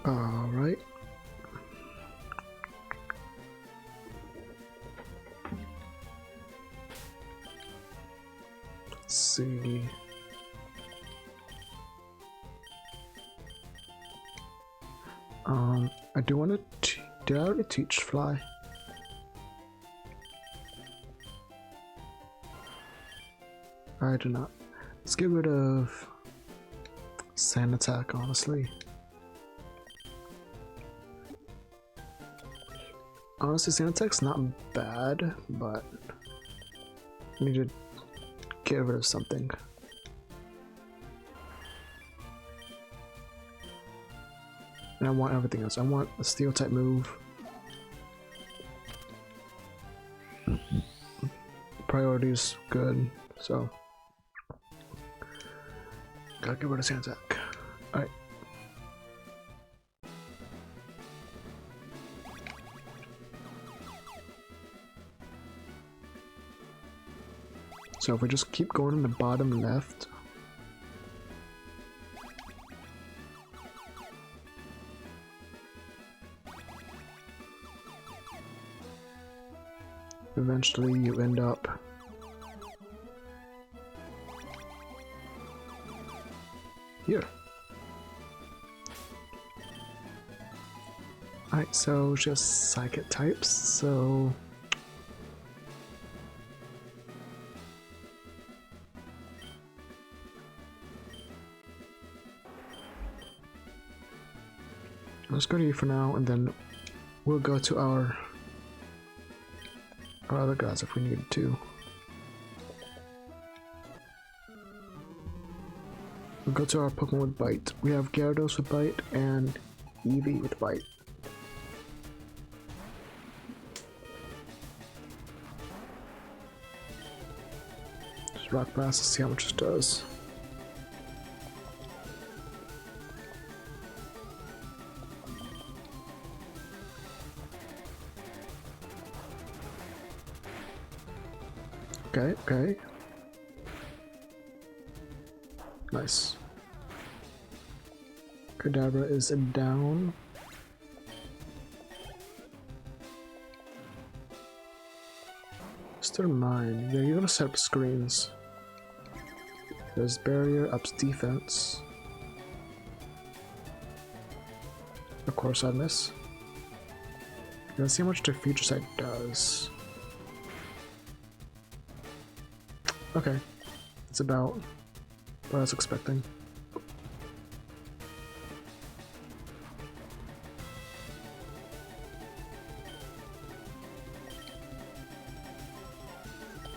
All right. Let's see. I do want to. Did I already teach fly? I do not. Let's get rid of sand attack, honestly. Honestly, sand attack's not bad, but I need to get rid of something. And I want everything else. I want a steel type move. Priority is good, so gotta get rid of sand attack. Alright. So if we just keep going in the bottom left, eventually you end up here. Alright, so just psychic types, so let's go to you for now, and then we'll go to our other guys if we need to. We'll go to our Pokemon with Bite. We have Gyarados with Bite and Eevee with Bite. Just Rock Blast to see how much it does. Okay, okay. Nice. Kadabra is down. Still mine. Yeah, you're gonna set up screens. There's barrier, ups defense. Of course I miss. Let's see how much the future sight does. Okay, it's about what I was expecting.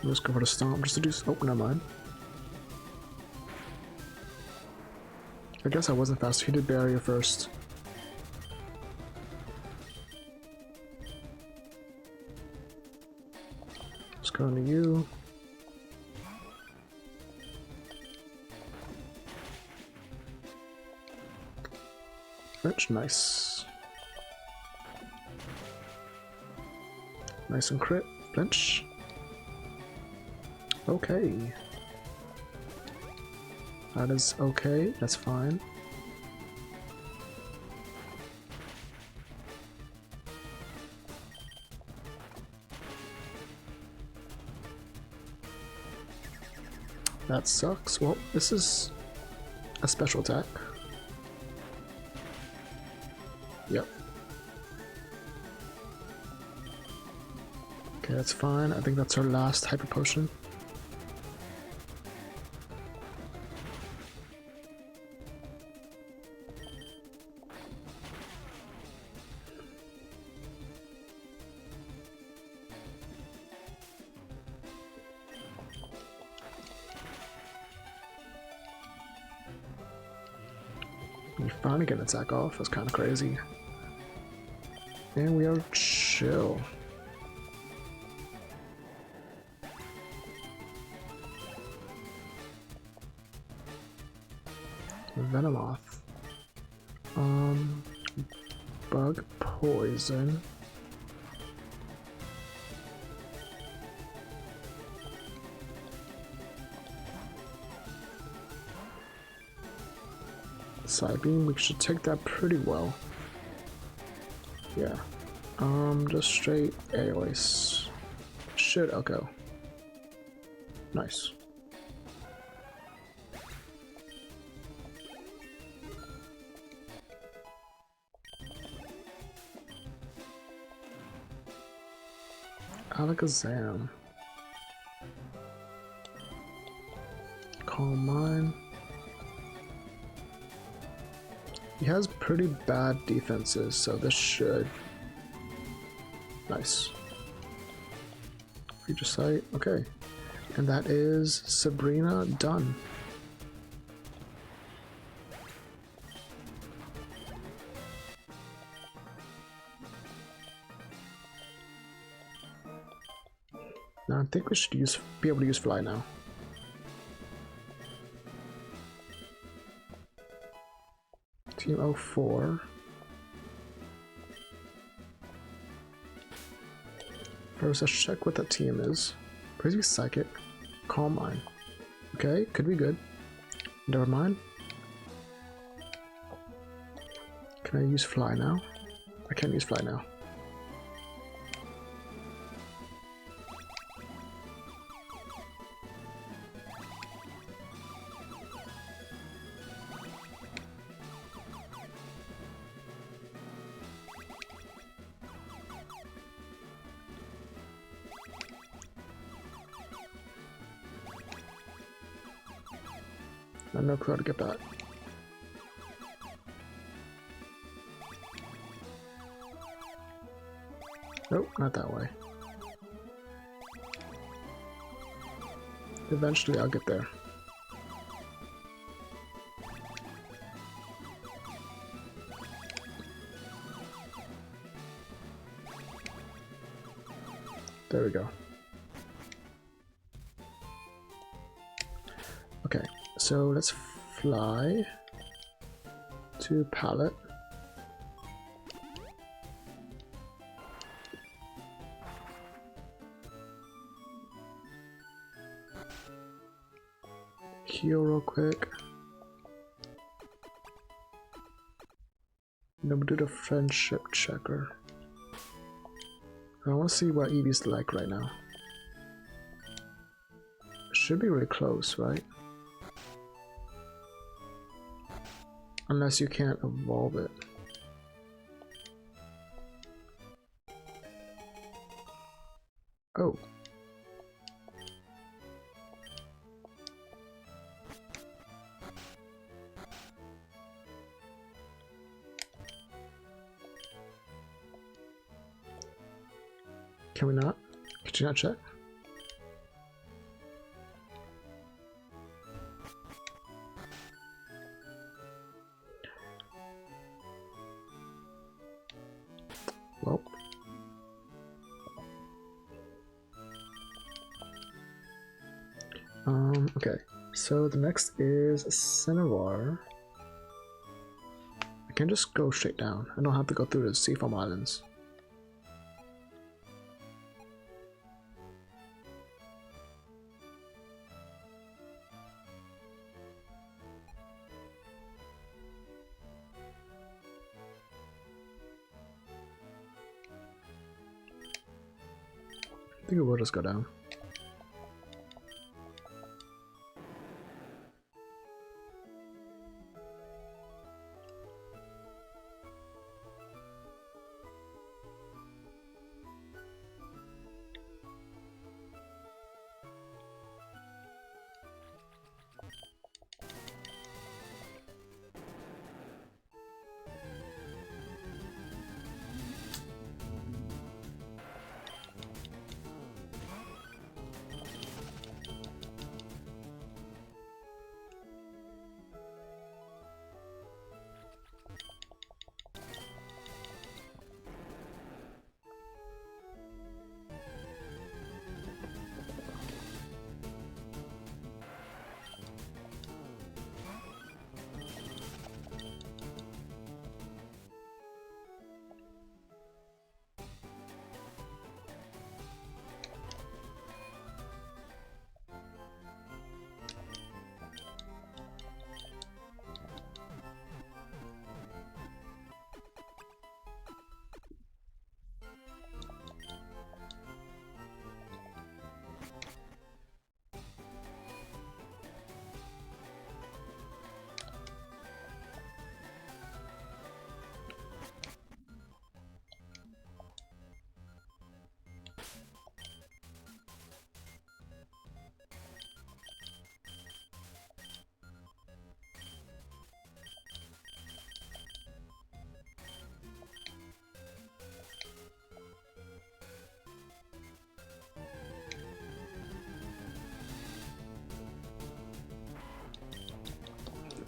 Let's go for the stomp just to do. Oh, never mind. I guess I wasn't fast. He did barrier first. Let's go into you. Flinch, nice. Nice and crit. Flinch. Okay. That is okay, that's fine. That sucks. Well, this is a special attack. Yep. Okay, that's fine. I think that's our last Hyper Potion. We finally get an attack off. That's kind of crazy. And we are chill. Venomoth. Bug poison. Psybeam, we should take that pretty well. Yeah. Just straight airways. Should echo. Nice. Alakazam. Calm Mind. He has pretty bad defenses, so this should... Nice. Future Sight, okay. And that is Sabrina done. Now I think we should be able to use Fly now. Team 04. First, let's check what that team is. Crazy Psychic, Calm Mind. Okay, could be good. Never mind. Can I use Fly now? I can't use Fly now. I have no clue how to get that. Nope, not that way. Eventually I'll get there. There we go. Okay, so let's fly to Palette. Heal real quick. Then we'll do the friendship checker. I want to see what Eevee's like right now. Should be really close, right? Unless you can't evolve it. Oh. Can we not? Could you not check? Well. Okay. So the next is Cinnabar. I can just go straight down. I don't have to go through the Seafoam Islands. I think it will just go down.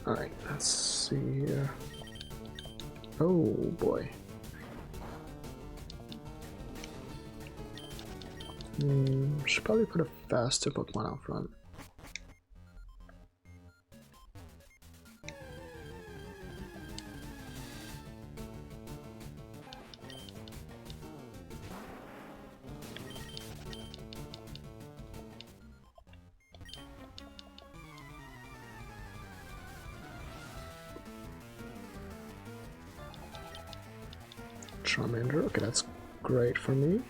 Alright, let's see here. Oh boy. Should probably put a faster Pokemon out front. Charmander, okay, that's great for me.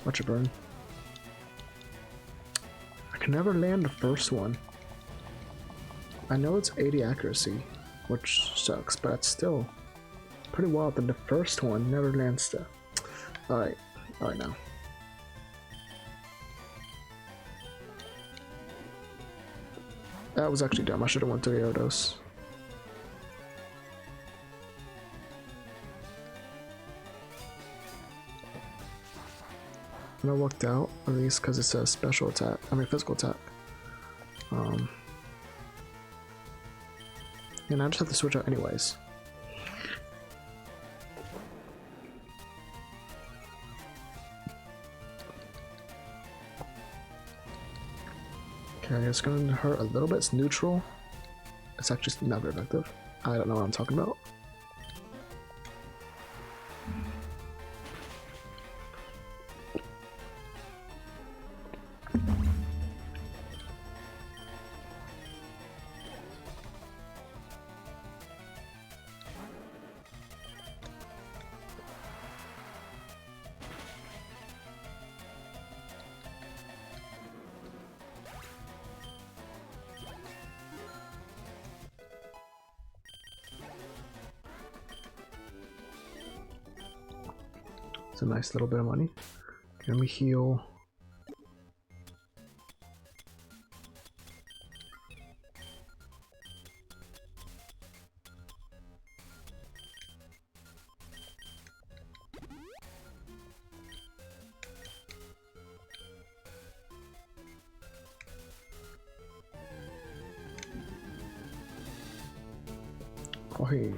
Watch it burn. I can never land the first one. I know it's 80 accuracy, which sucks, but it's still pretty wild that the first one never lands the... Alright now. That was actually dumb. I should have went to the Gyarados. And it worked out, at least because it's a special attack. I mean, physical attack. And I just have to switch out anyways. Okay, it's going to hurt a little bit. It's neutral. It's actually not very effective. I don't know what I'm talking about. It's a nice little bit of money. Okay, let me heal. Oh, hey.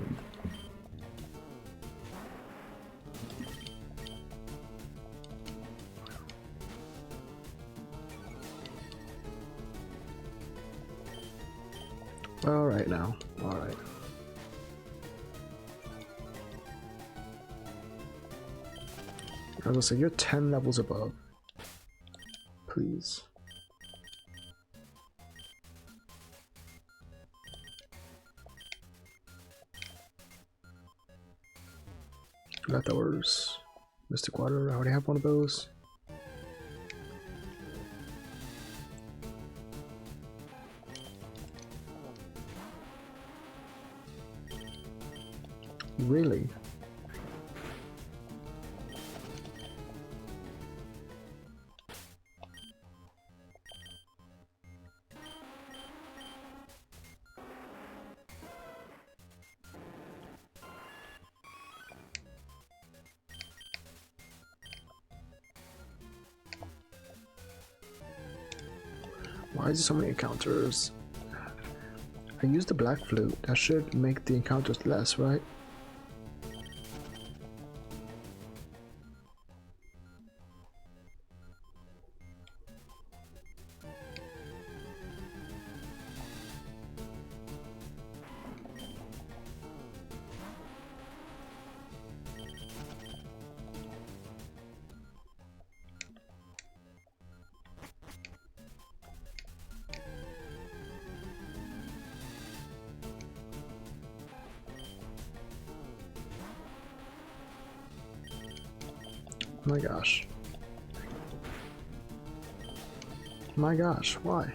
Alright now. Alright. I was gonna say, you're 10 levels above. Please. Forgot that was Mystic Water. I already have one of those. Really? Why is there so many encounters? I used the Black Flute. That should make the encounters less, right? My gosh. My gosh, why?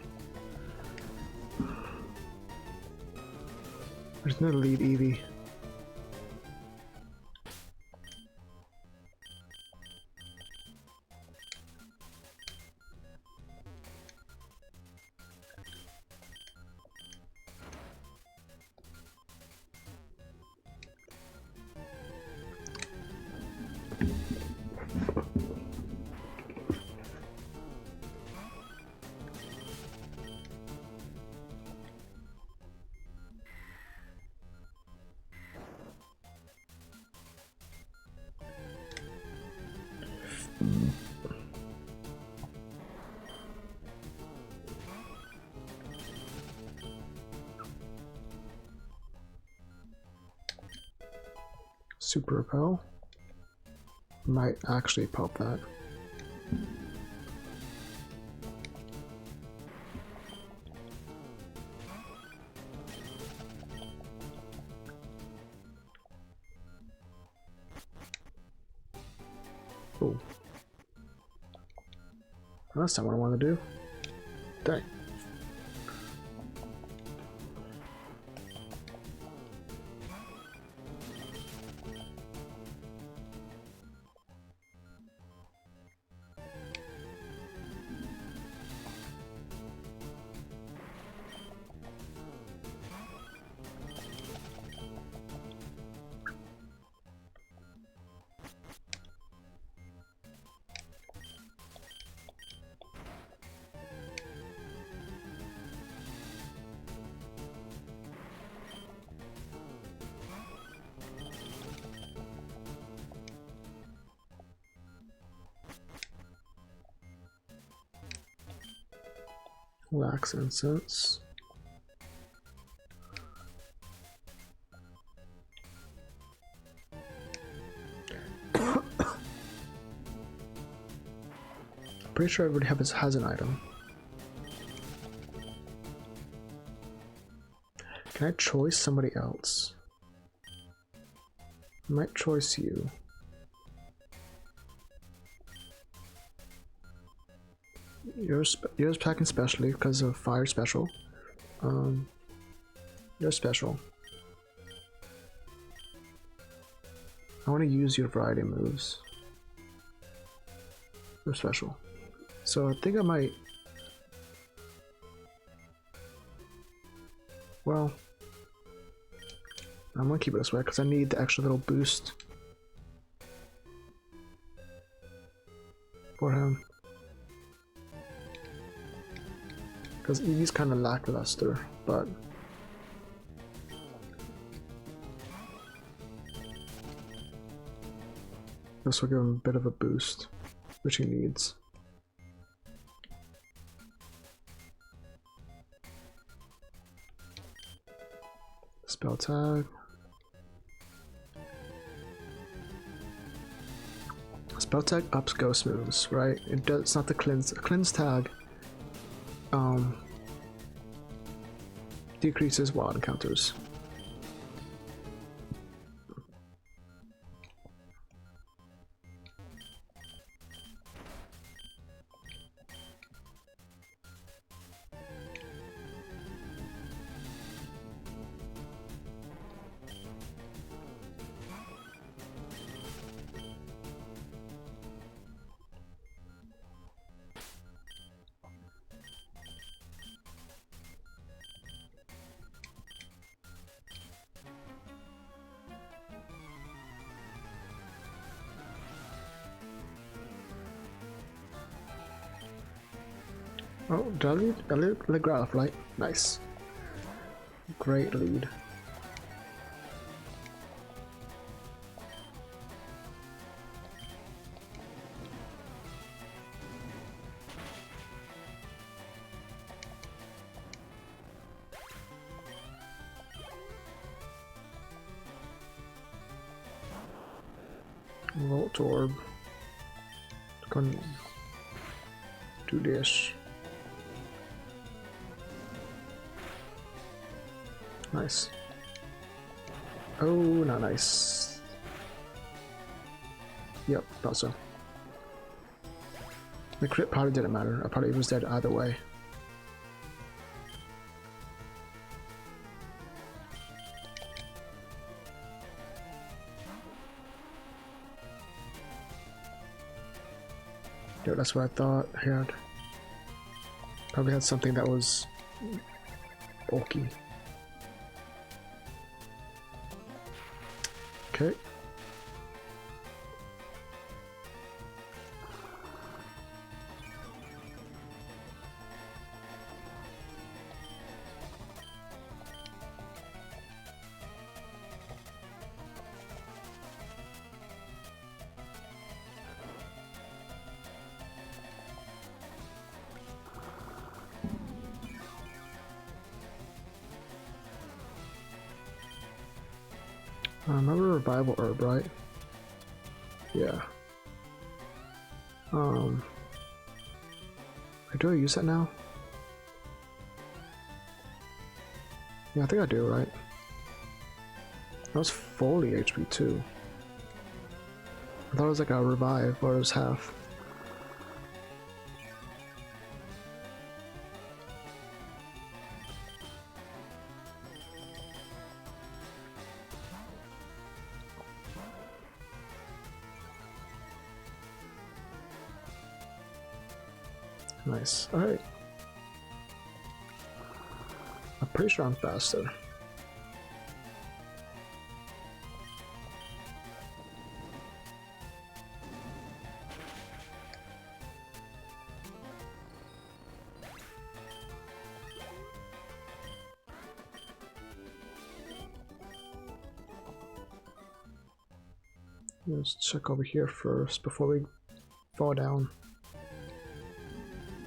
There's no lead Eevee. Super repel. Might actually pop that. Oh. That's not what I want to do. Dang. Wax incense. Pretty sure everybody has an item. Can I choose somebody else? I might choose you. You're attacking specially because of fire special. You're special. I want to use your variety moves. You're special. So I think I might. Well, I'm gonna keep it this way because I need the extra little boost for him. Because he's kind of lackluster, but this will give him a bit of a boost, which he needs. Spell tag. Spell tag ups ghost moves, right? It does. It's not the cleanse. A cleanse tag decreases wild encounters. Oh, did I lead? I lead Growlithe, right? Nice. Great lead. Volt Orb. Gonna do this. Nice. Oh, not nice. Yep, thought so. The crit probably didn't matter. I probably was dead either way. Yo, that's what I thought I had. Probably had something that was bulky. Okay. Remember revival herb, right? Yeah. Do I use that now? Yeah, I think I do, right? That was fully HP too. I thought it was like a revive, or it was half. Nice. Alright. I'm pretty sure I'm faster. Let's check over here first before we fall down.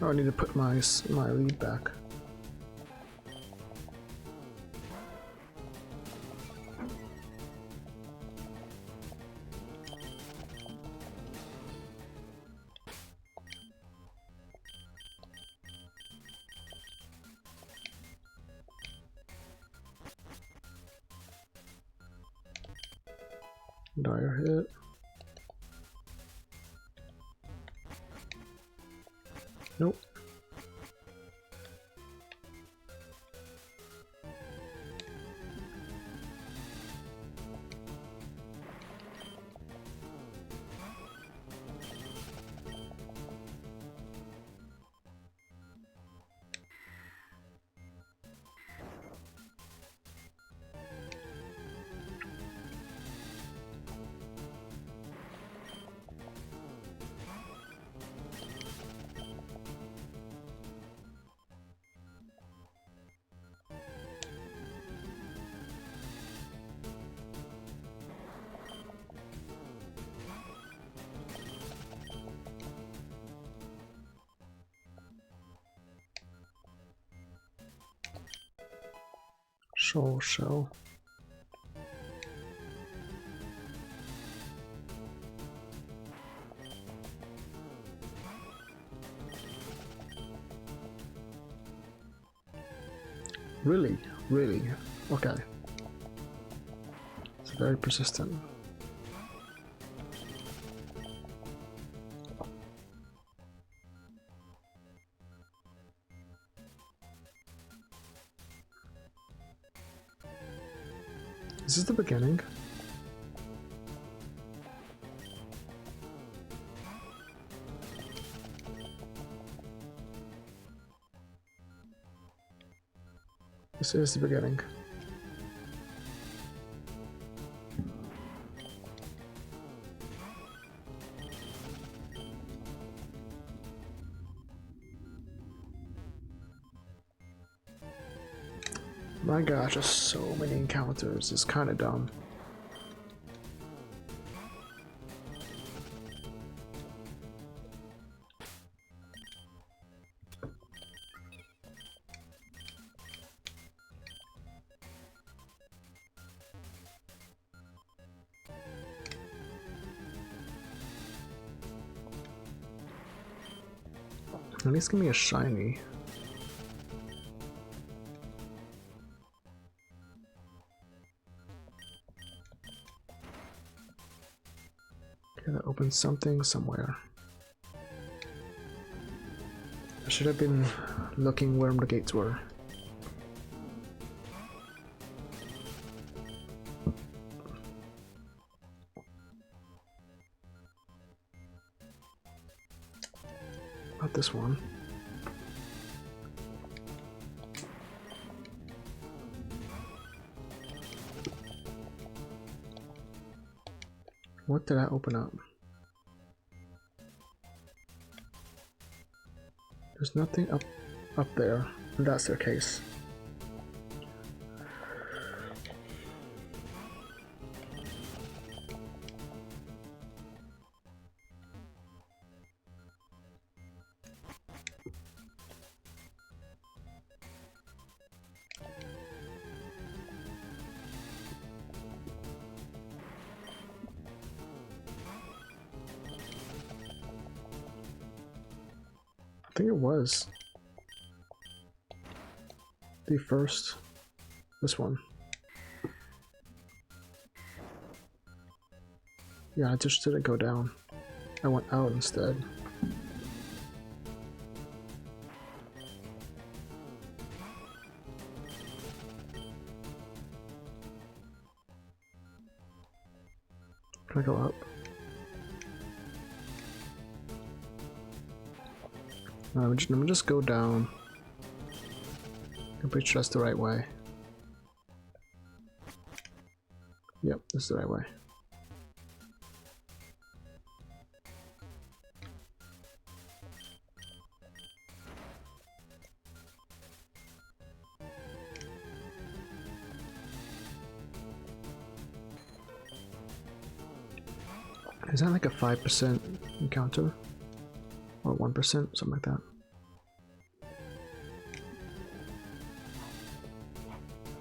Oh, I need to put my lead back. Dire hit. Nope. Shell. Really? Okay. It's very persistent. Is this the beginning? This is the beginning. My gosh, there's so many encounters. It's kind of dumb. At least give me a shiny. Okay, that opens something somewhere. I should have been looking where the gates were. Not this one. What did I open up? There's nothing up there, if that's the case. I think it was the first. This one. Yeah, I just didn't go down. I went out instead. Can I go up? No, let me just go down. I'm pretty sure that's the right way. Yep, this is the right way. Is that like a 5% encounter? Or 1%? Something like that.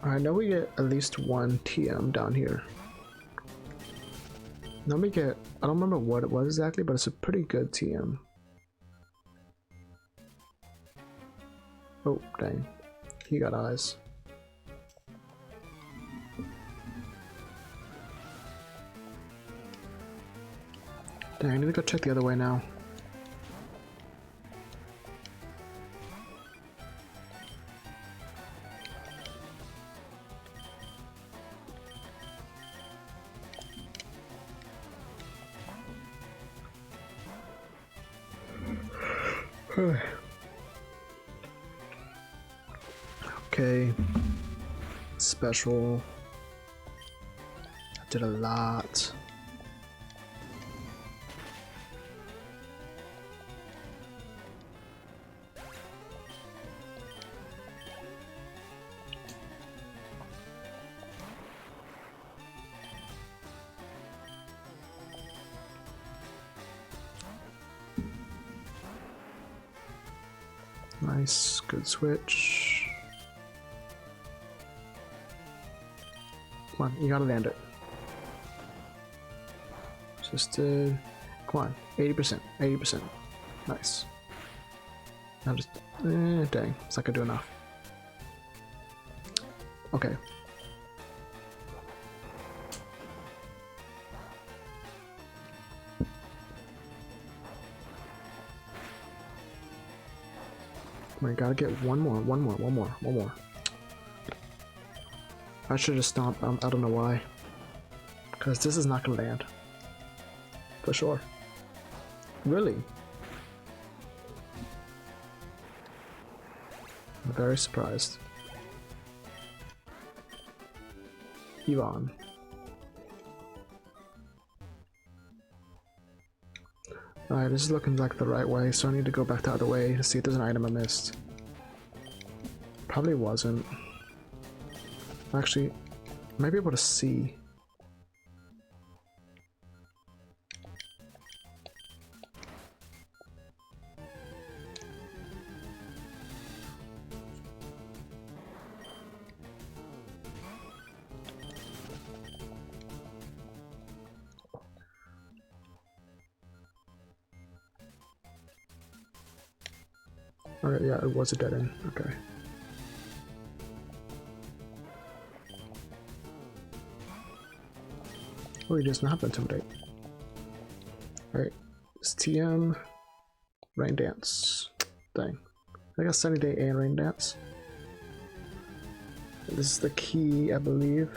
I know we get at least one TM down here. Let me get, I don't remember what it was exactly, but it's a pretty good TM. Oh, dang. He got eyes. Dang, I need to go check the other way now. Okay. Special. I did a lot. Nice, good switch. Come on, you gotta land it. Just come on, 80%, 80%. Nice. Now just, dang, it's not gonna do enough. Okay. I gotta get one more. I should have stomped. I don't know why. Because this is not gonna land. For sure. Really? I'm very surprised. Yvonne. Alright, this is looking like the right way, so I need to go back the other way to see if there's an item I missed. Probably wasn't. Actually, I might be able to see. Okay, yeah, it was a dead end. Okay. Oh, he does not have intimidate. Alright. It's TM. Rain Dance. Dang. I got Sunny Day and Rain Dance. This is the key, I believe.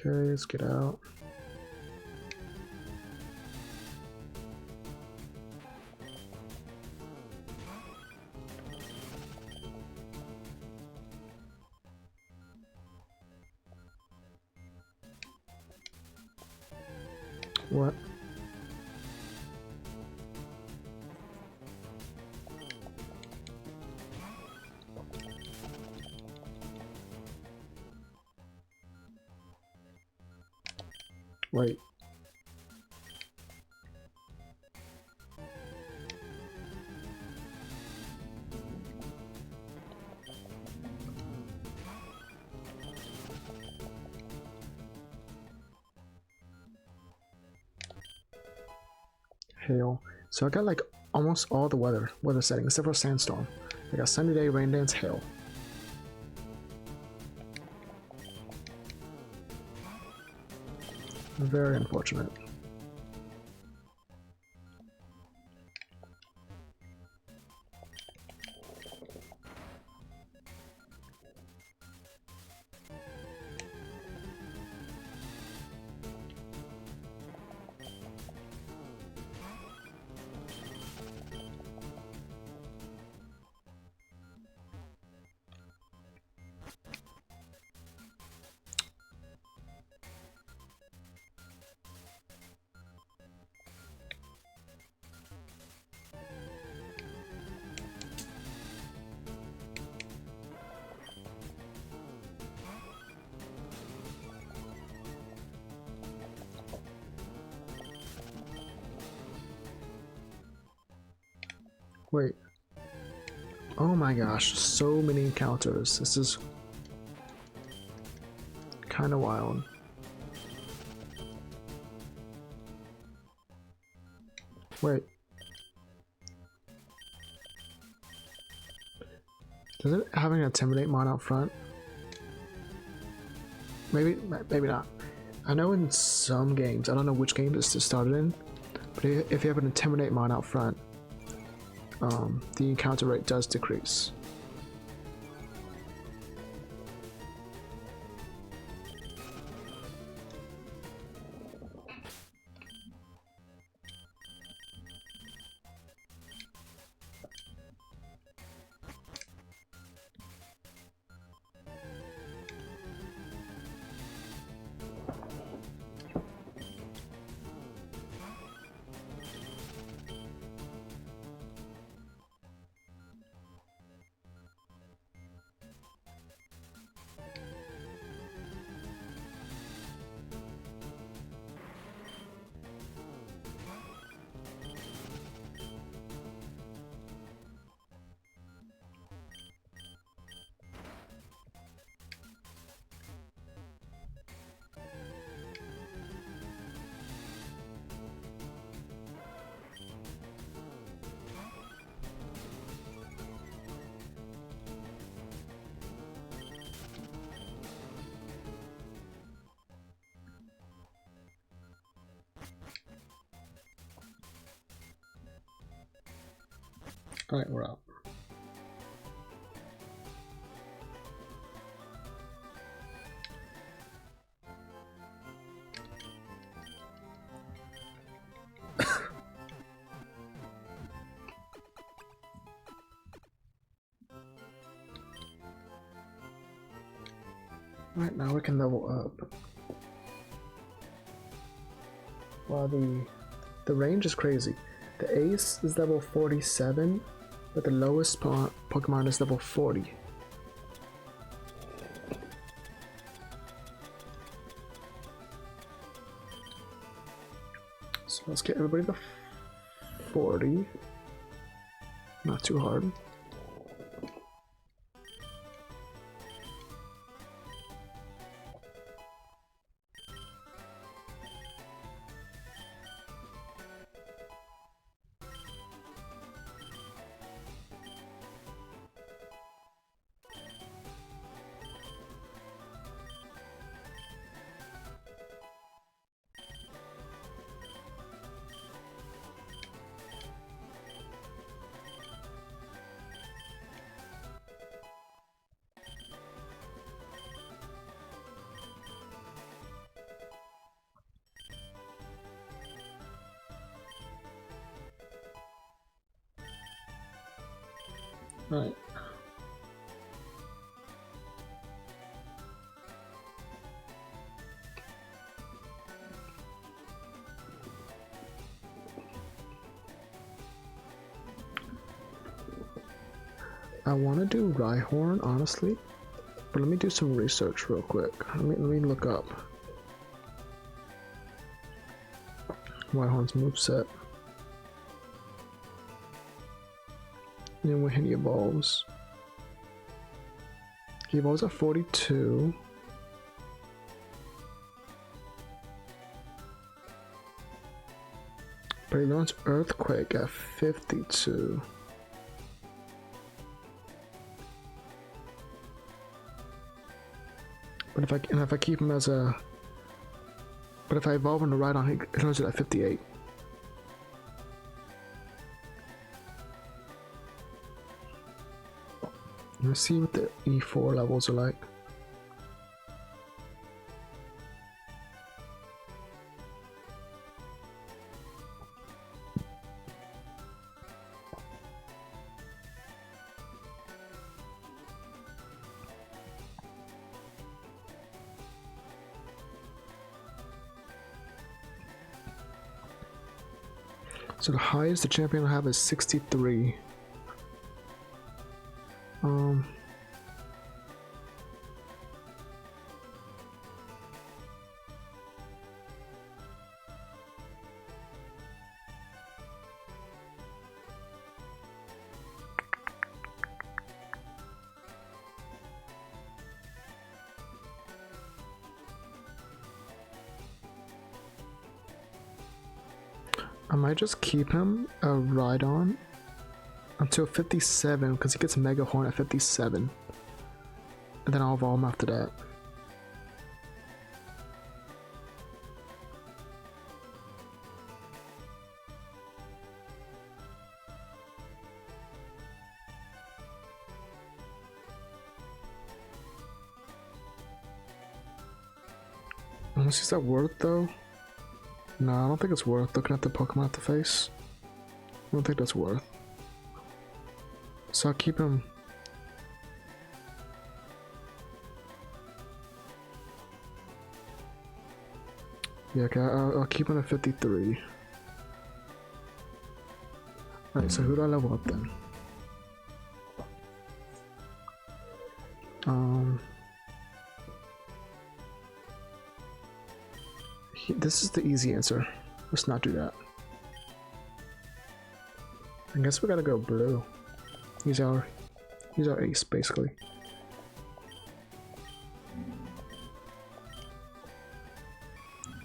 Okay, let's get out. What? Wait. hail. So I got like almost all the weather settings except for sandstorm. I got sunny day, rain dance, hail. Very unfortunate. Wait. Oh my gosh, so many encounters. This is kind of wild. Wait. Does it have an intimidate mod out front? Maybe not. I know in some games, I don't know which game this started in, but if you have an intimidate mod out front, the encounter rate does decrease. Alright, we're out. Right now we can level up. Wow, the range is crazy. The ace is level 47, but the lowest Pokemon is level 40. So let's get everybody to 40. Not too hard. Right. I want to do Rhyhorn, honestly, but let me do some research real quick. Let me look up Rhyhorn's moveset. And when he evolves, at 42. But he learns Earthquake at 52. But if I keep him as a, but if I evolve him to Rhydon, he learns it at 58. Let's see what the E4 levels are like. So the highest the champion will have is 63. I might just keep him a Rhydon until 57 because he gets Mega Horn at 57. And then I'll evolve him after that. Unless is that worth though? No, I don't think it's worth looking at the Pokemon at the face. I don't think that's worth. So I'll keep him. Yeah, okay, I'll keep him at 53. Alright, so who do I level up then? This is the easy answer. Let's not do that. I guess we gotta go blue. He's our ace, basically.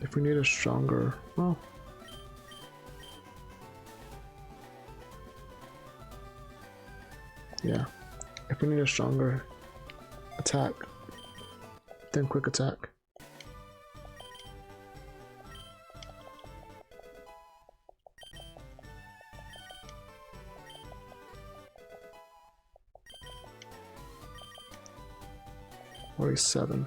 If we need a stronger, well, yeah. If we need a stronger attack, then quick attack. Or 7.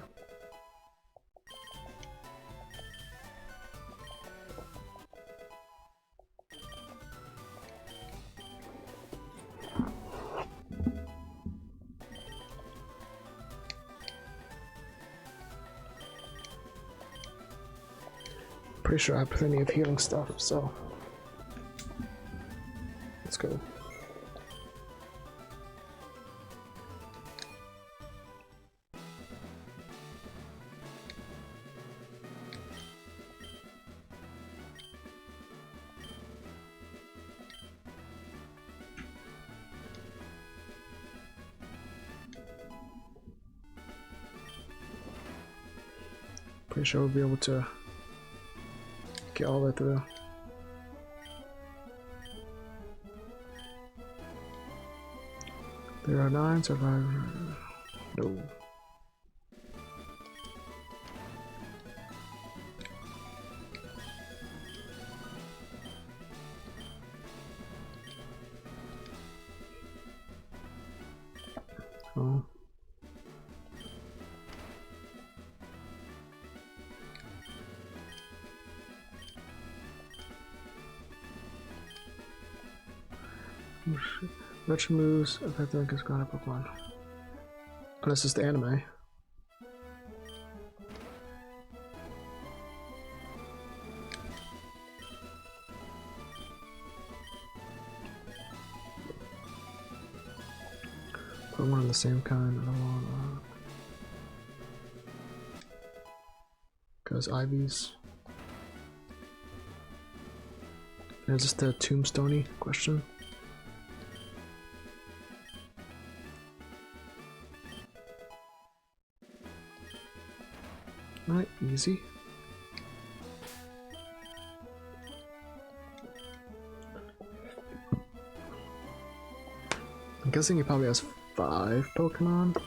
Pretty sure I have plenty of healing stuff, so let's go. Pretty sure we'll be able to get all the way through. There are 9 survivors. No. Oh. Which moves affect the Discarded Pokemon? Unless it's the anime. Pokemon of the same kind. I don't want. Because Ivy's. Is this the Tombstone-y question? Alright, easy. guessing he probably has 5 Pokemon.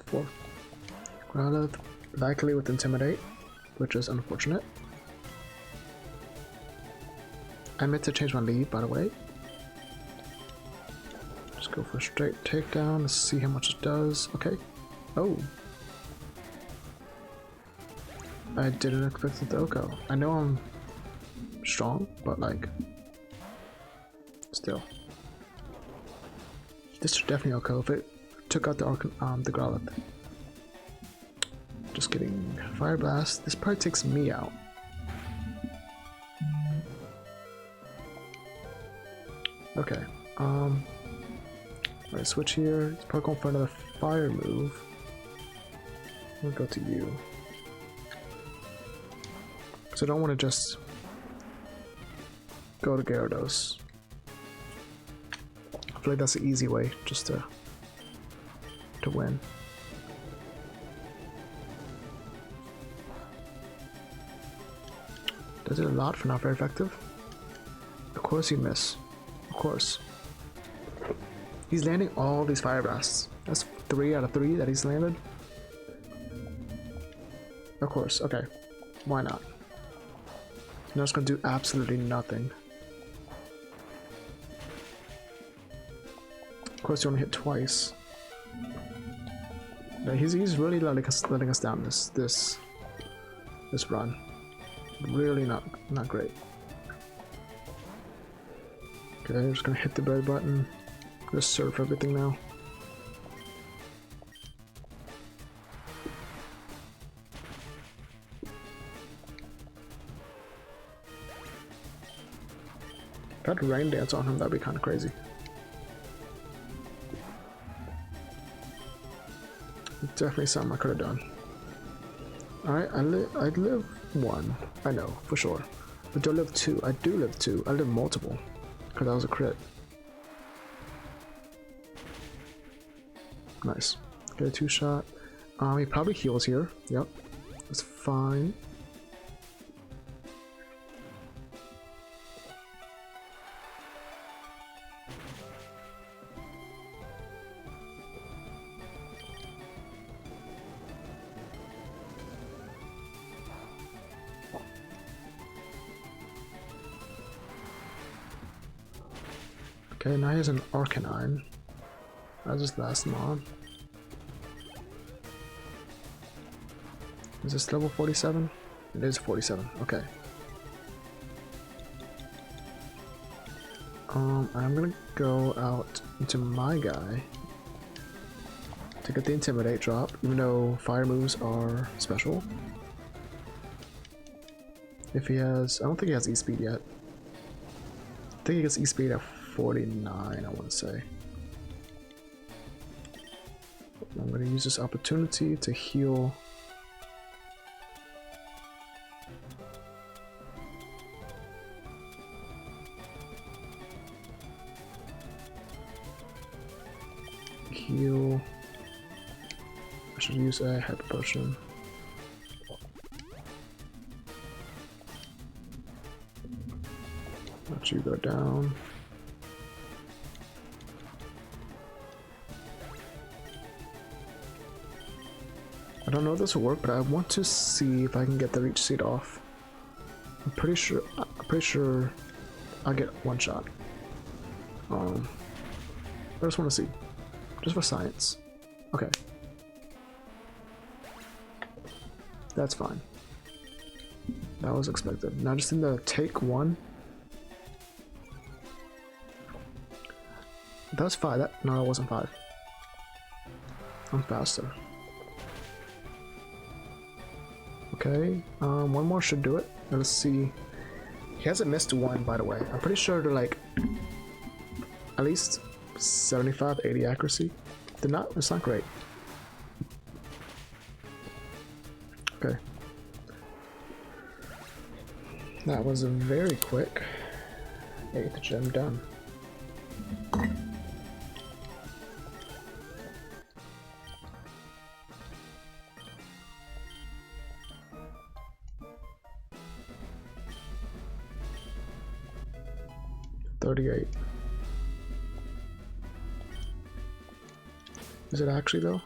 Four. Growlithe, likely with Intimidate, which is unfortunate. I meant to change my lead, by the way. Just go for a straight takedown. Let's see how much it does. Okay. Oh. I didn't expect it to OHKO. I know I'm strong, but like, still. This should definitely OHKO if it took out the Growlithe. Just kidding. Fire Blast. This probably takes me out. Okay. Alright, switch here. It's probably going for another fire move. We'll go to you. So I don't want to just go to Gyarados. I feel like that's the easy way just to win. Does it a lot for not very effective? Of course you miss. Of course. He's landing all these Fire Blasts. That's 3 out of 3 that he's landed. Of course, okay. Why not? Now it's gonna do absolutely nothing. Of course you only hit twice. No, he's really letting us down this run. Really not great. Okay, I'm just gonna hit the red button. Just surf everything now. If I had Rain Dance on him, that'd be kind of crazy. Definitely something I could have done. Alright, I'd live 1. I know, for sure. But do I live 2? I do live 2. I live multiple. Because that was a crit. Nice. Get a 2-shot. He probably heals here. Yep. That's fine. Okay, now he has an Arcanine. That's his last mob. Is this level 47? It is 47, okay. I'm gonna go out into my guy to get the Intimidate drop, even though fire moves are special. If he has, I don't think he has E-Speed yet. I think he gets E-Speed at 49, I want to say. I'm going to use this opportunity to heal. Heal. I should use a Hyper Potion. Let you go down. I don't know if this will work, but I want to see if I can get the Leech Seed off. I'm pretty sure I'll get 1 shot. I just want to see, just for science. Okay, that's fine. That was expected. Now just in the take 1. That was 5. No, that wasn't 5. I'm faster. Okay, 1 more should do it. Now let's see. He hasn't missed 1, by the way. I'm pretty sure they're like at least 75, 80 accuracy. They're not. It's not great. Okay. That was a very quick 8th gem done. 38. Is it actually though?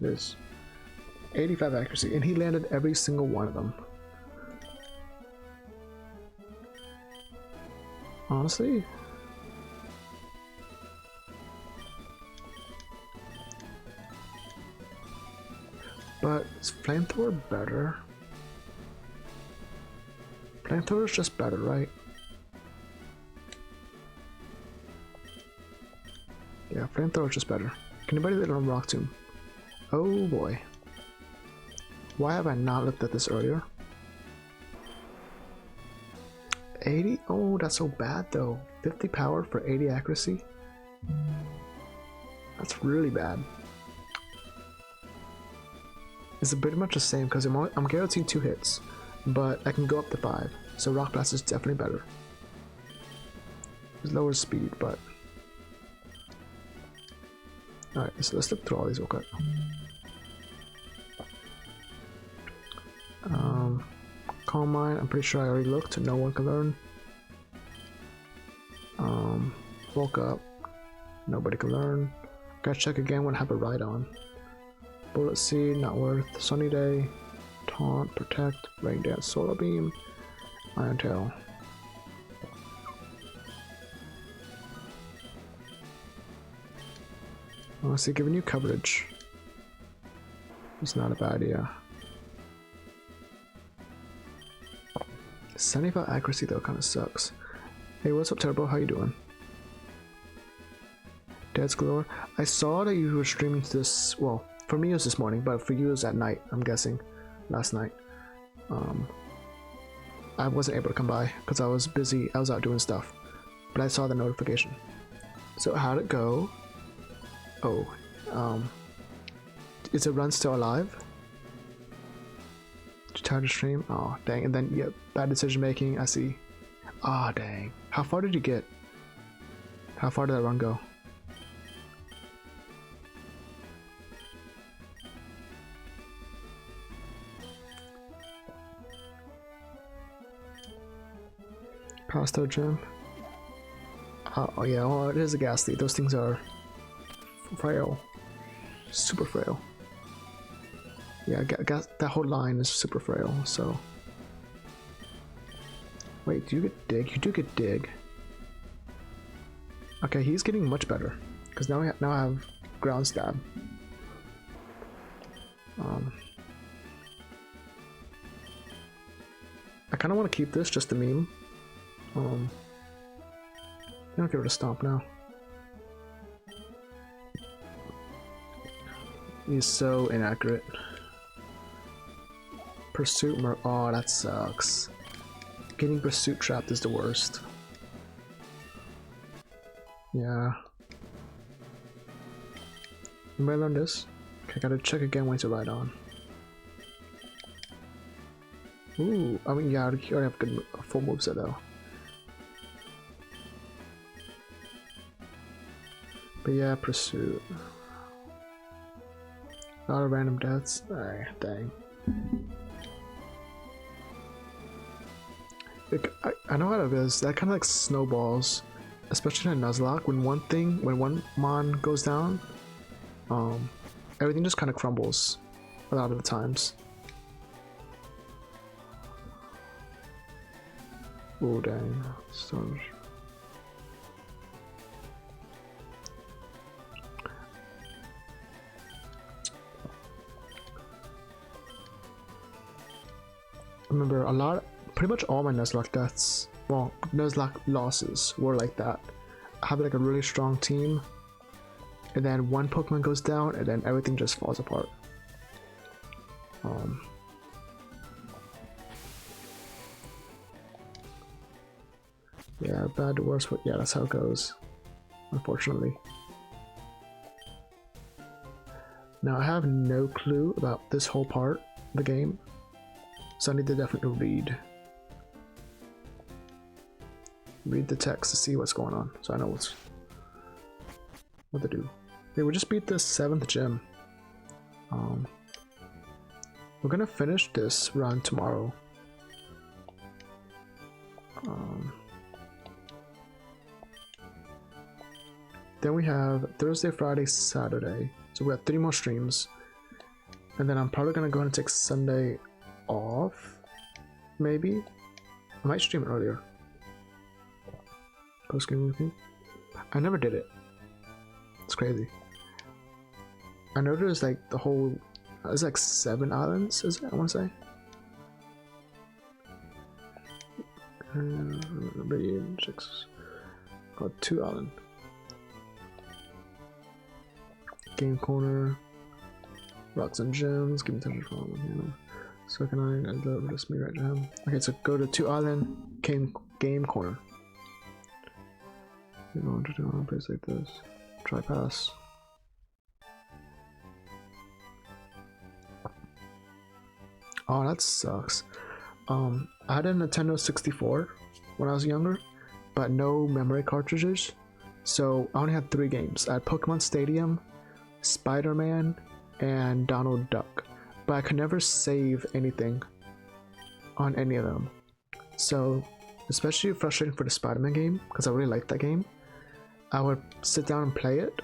It is. 85 accuracy, and he landed every single one of them. Honestly? But is flamethrower better? Flamethrower is just better, right? Yeah, flamethrower is just better. Can anybody let on Rock Tomb? Oh boy. Why have I not looked at this earlier? 80? Oh, that's so bad though. 50 power for 80 accuracy? That's really bad. It's pretty much the same because I'm guaranteed 2 hits, but I can go up to 5. So Rock Blast is definitely better. It's lower speed, but... Alright, so let's look through all these real quick. Calm Mind, I'm pretty sure I already looked. No one can learn. Woke Up. Nobody can learn. Gotta check again when I have a ride on. Bullet Seed, not worth. Sunny Day. Taunt, Protect, Rain Dance, Solar Beam, Iron Tail. Honestly, giving you coverage is not a bad idea. 75 accuracy though kind of sucks. Hey, what's up, Turbo? How you doing? Dead's Galore. I saw that you were streaming this. Well, for me it was this morning, but for you it was at night. I'm guessing last night. I wasn't able to come by because I was busy. I was out doing stuff, but I saw the notification. So how'd it go? Oh, is the run still alive? Tired to stream? Oh, dang. And then, yeah, bad decision making. I see. Ah, oh, dang. How far did you get? How far did that run go? Pasto Gym. Oh, yeah. Oh, it is a ghastly. Those things are frail. Super frail. Yeah, that whole line is super frail, so... Wait, do you get Dig? You do get Dig. Okay, he's getting much better. Because now I have Ground Stab. I kind of want to keep this, just a meme. I'm gonna give it a Stomp now. He's so inaccurate. Pursuit oh, that sucks. Getting Pursuit trapped is the worst. Yeah. Anybody learn this? Okay, gotta check again when to ride on. Ooh, I mean, yeah, I already have good full moveset though. But yeah, Pursuit. A lot of random deaths. Alright, dang. I know how it is. That kind of like snowballs, especially in a Nuzlocke. When one mon goes down, everything just kind of crumbles a lot of the times. Oh dang! So. Remember pretty much all my Nuzlocke deaths, well, Nuzlocke losses were like that. I have like a really strong team, and then one Pokemon goes down, and then everything just falls apart. Yeah, bad to worse, but yeah, that's how it goes, unfortunately. Now I have no clue about this whole part of the game, so I need to definitely read the text to see what's going on, so I know what to do. Okay, we just beat the 7th gym. We're gonna finish this run tomorrow. Then we have Thursday, Friday, Saturday. So we have 3 more streams. And then I'm probably gonna go ahead and take Sunday off. Maybe. I might stream earlier. Post-game routine. I never did it. It's crazy. I know there's like the whole... There's like 7 islands, is it? I want to say. Maybe 6. Got 2 island. Game corner. Rocks and gems. Give me time to follow him. So can I deliver this me right to him? Okay, so go to 2 island. Game corner. You know what to do on a place like this. Try pass. Oh, that sucks. I had a Nintendo 64 when I was younger, but no memory cartridges. So I only had 3 games. I had Pokemon Stadium, Spider-Man, and Donald Duck. But I could never save anything on any of them. So, especially frustrating for the Spider-Man game, because I really liked that game. I would sit down and play it.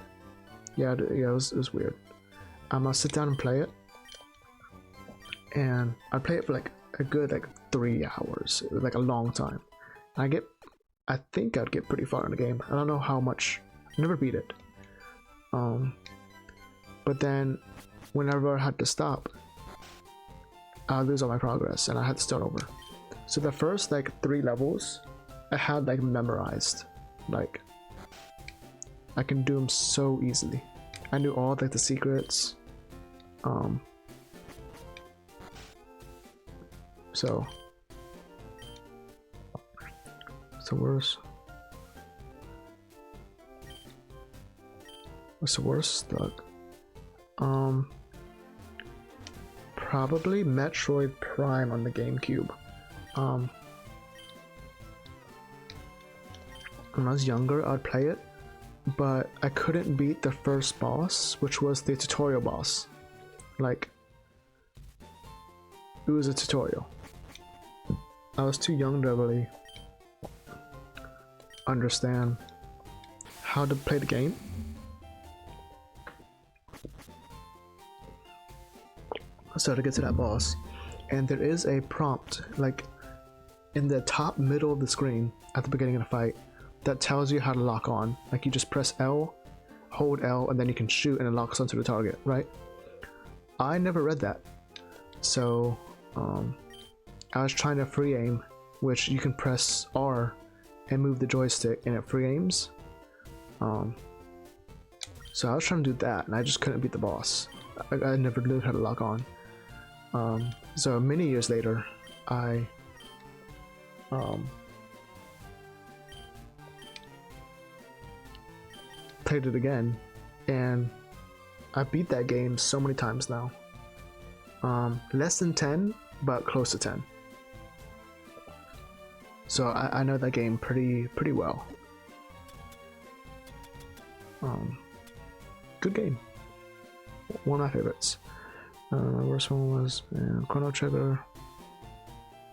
Yeah, it was weird. I'll sit down and play it. And I'd play it for like a good 3 hours. It was like a long time. I think I'd get pretty far in the game. I don't know how much. I never beat it. But then whenever I had to stop, I'd lose all my progress and I had to start over. So the first 3 levels I had memorized. I can do them so easily. I knew all the secrets. So worse. What's the worst? Probably Metroid Prime on the GameCube. When I was younger, I'd play it, but I couldn't beat the first boss, which was the tutorial boss. It was a tutorial. I was too young to really understand how to play the game. So to get to that boss, and there is a prompt in the top middle of the screen at the beginning of the fight that tells you how to lock on. You just press L, hold L, and then you can shoot and it locks onto the target, right? I never read that, so I was trying to free aim, which you can press R and move the joystick and it free aims. So I was trying to do that and I just couldn't beat the boss. I never knew how to lock on. So many years later, I played it again and I beat that game so many times now. Less than 10, but close to 10. So I know that game pretty well. Good game. One of my favorites. Worst one was Chrono Trigger.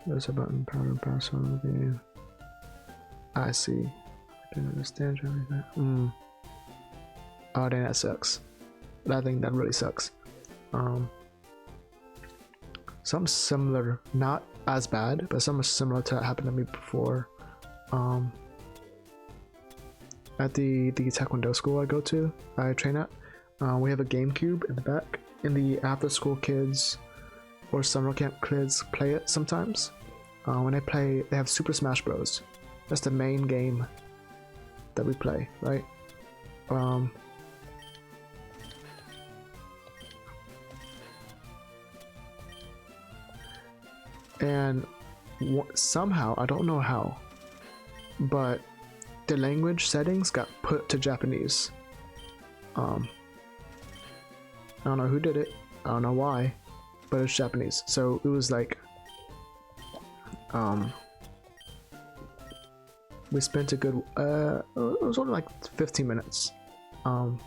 There's a button, power and pass on the game. I see. I didn't understand you like that. Oh, dang, that sucks. I think that really sucks. Something similar, not as bad, but something similar to that happened to me before. At the Taekwondo school I go to, I train at, we have a GameCube in the back, and the after-school kids or summer camp kids play it sometimes. When they play, they have Super Smash Bros. That's the main game that we play, right? And somehow, I don't know how, but the language settings got put to Japanese. I don't know who did it, I don't know why, but it's Japanese. So it was we spent a good, it was only 15 minutes going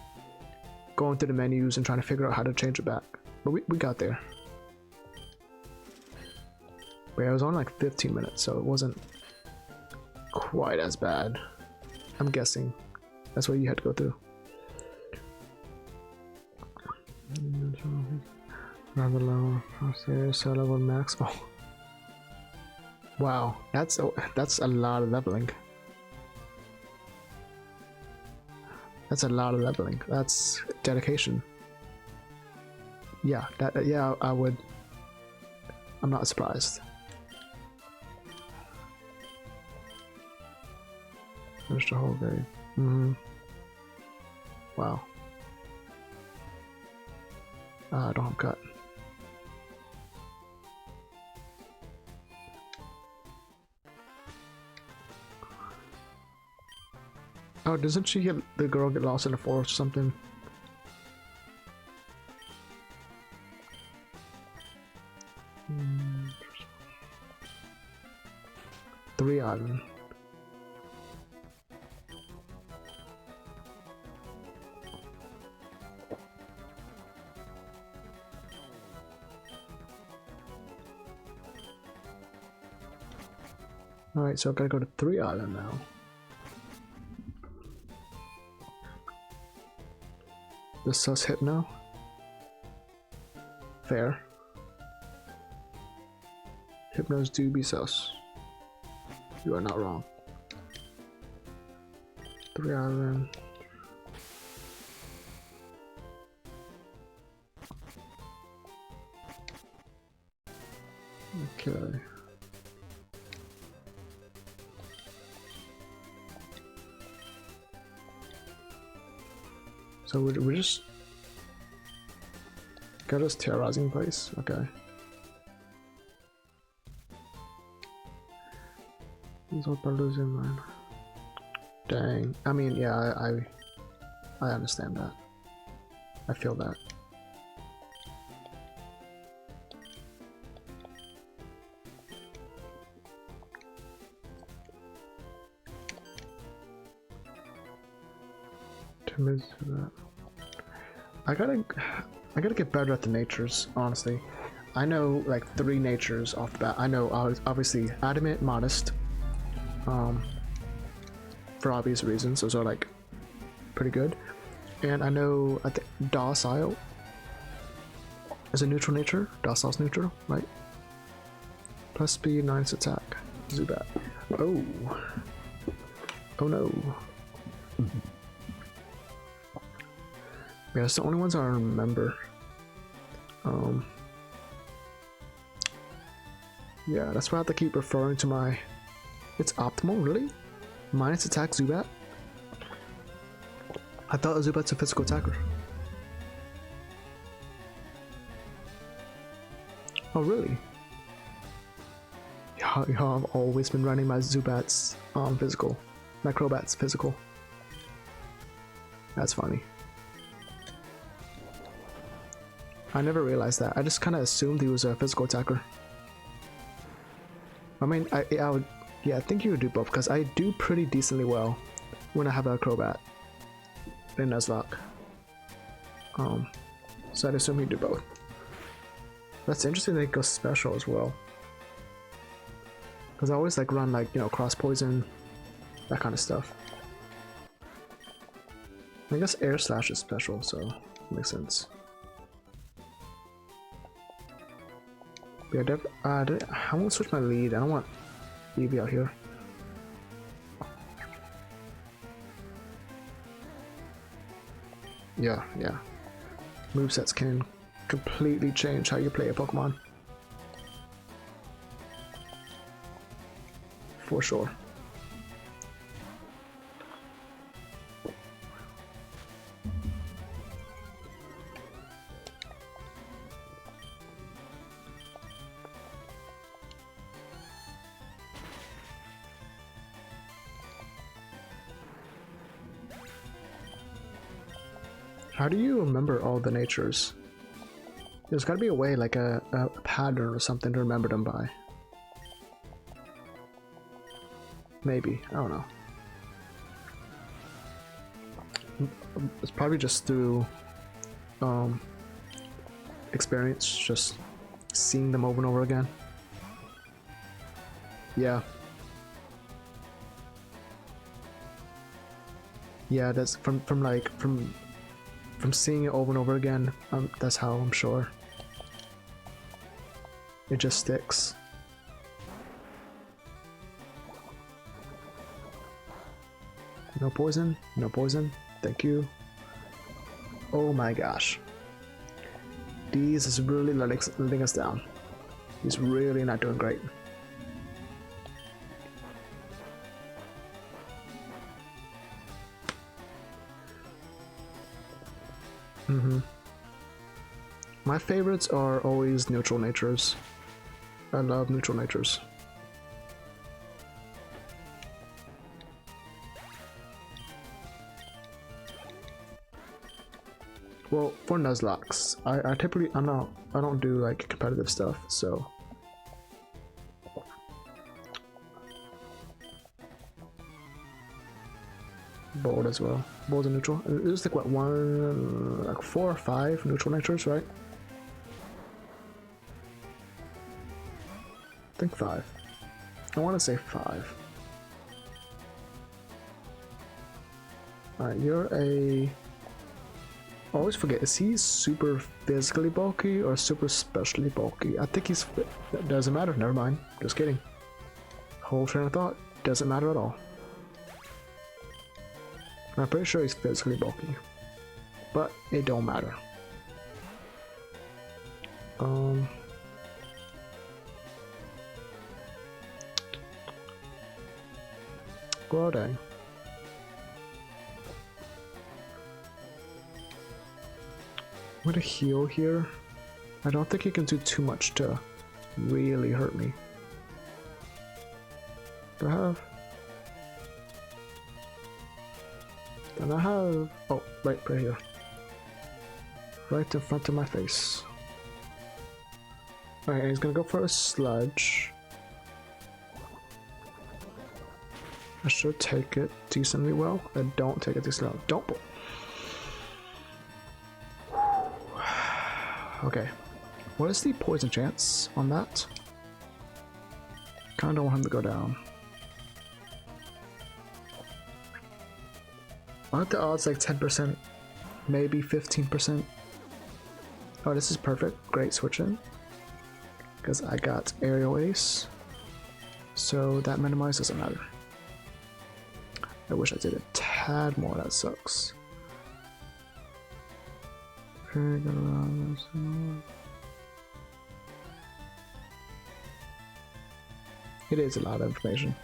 through the menus and trying to figure out how to change it back. But we got there. But yeah, it was only like 15 minutes, so it wasn't quite as bad. I'm guessing that's what you had to go through. Rather low, so level max. Oh, wow, that's a lot of leveling. That's a lot of leveling. That's dedication. Yeah, I would. I'm not surprised. Finish the whole game. Wow. I don't have cut. Oh, doesn't the girl get lost in the forest or something? Three Island. Alright, so I gotta go to 3 Island now. The sus hypno. Fair. Hypnos do be sus. You are not wrong. 3 Island. Okay. So we're just got us terrorizing place. Okay. These all builders in mine. Dang. I mean, yeah, I understand that. I feel that. I gotta get better at the natures, honestly. I know like 3 natures off the bat. I know obviously adamant, modest, for obvious reasons. Those are like pretty good. And I know I think docile is a neutral nature. Docile's neutral, right? Plus speed, 9 attack. Zubat. Oh. Oh no. Yeah, it's the only ones I remember. Yeah, that's why I have to keep referring to my... It's optimal, really? Minus attack Zubat? I thought Zubat's a physical attacker. Oh, really? Yeah, I've always been running my Zubats physical. My Crobats physical. That's funny. I never realized that. I just kind of assumed he was a physical attacker. I mean, I would, yeah, I think you would do both because I do pretty decently well when I have a Crobat in Nuzlocke. So I'd assume he'd do both. That's interesting that he goes special as well. Because I always like run like, you know, cross poison, that kind of stuff. I guess Air Slash is special, so it makes sense. Yeah, I want to switch my lead. I don't want Eevee out here. Yeah. Movesets can completely change how you play a Pokemon. For sure. How do you remember all the natures? There's gotta be a way, like a pattern or something to remember them by. Maybe, I don't know. It's probably just through experience, just seeing them over and over again. Yeah. Yeah, that's from seeing it over and over again. That's how I'm sure. It just sticks. No poison, no poison. Thank you. Oh my gosh. Deez is really letting us down. He's really not doing great. My favorites are always neutral natures. I love neutral natures. Well, for Nuzlocke, I typically I don't do like competitive stuff, so bold as well. Bold and neutral. There's like what like 4 or 5 neutral natures, right? I think 5. I want to say 5. Alright, you're a... I always forget, is he super physically bulky or super specially bulky? I think he's... Doesn't matter, never mind. Just kidding. Whole train of thought, doesn't matter at all. I'm pretty sure he's physically bulky. But it don't matter. Well dang. I'm gonna heal here. I don't think he can do too much to really hurt me. Do I have? Then I have... Oh, right here. Right in front of my face. Alright, he's gonna go for a sludge. I should take it decently well. I don't take it decently well. Don't. Okay. What is the poison chance on that? Kinda don't want him to go down. Aren't the odds like 10%? Maybe 15%? Oh, this is perfect. Great switching. Because I got aerial ace. So that minimize doesn't matter. I wish I did a tad more, that sucks. Okay, get around this. It is a lot of information.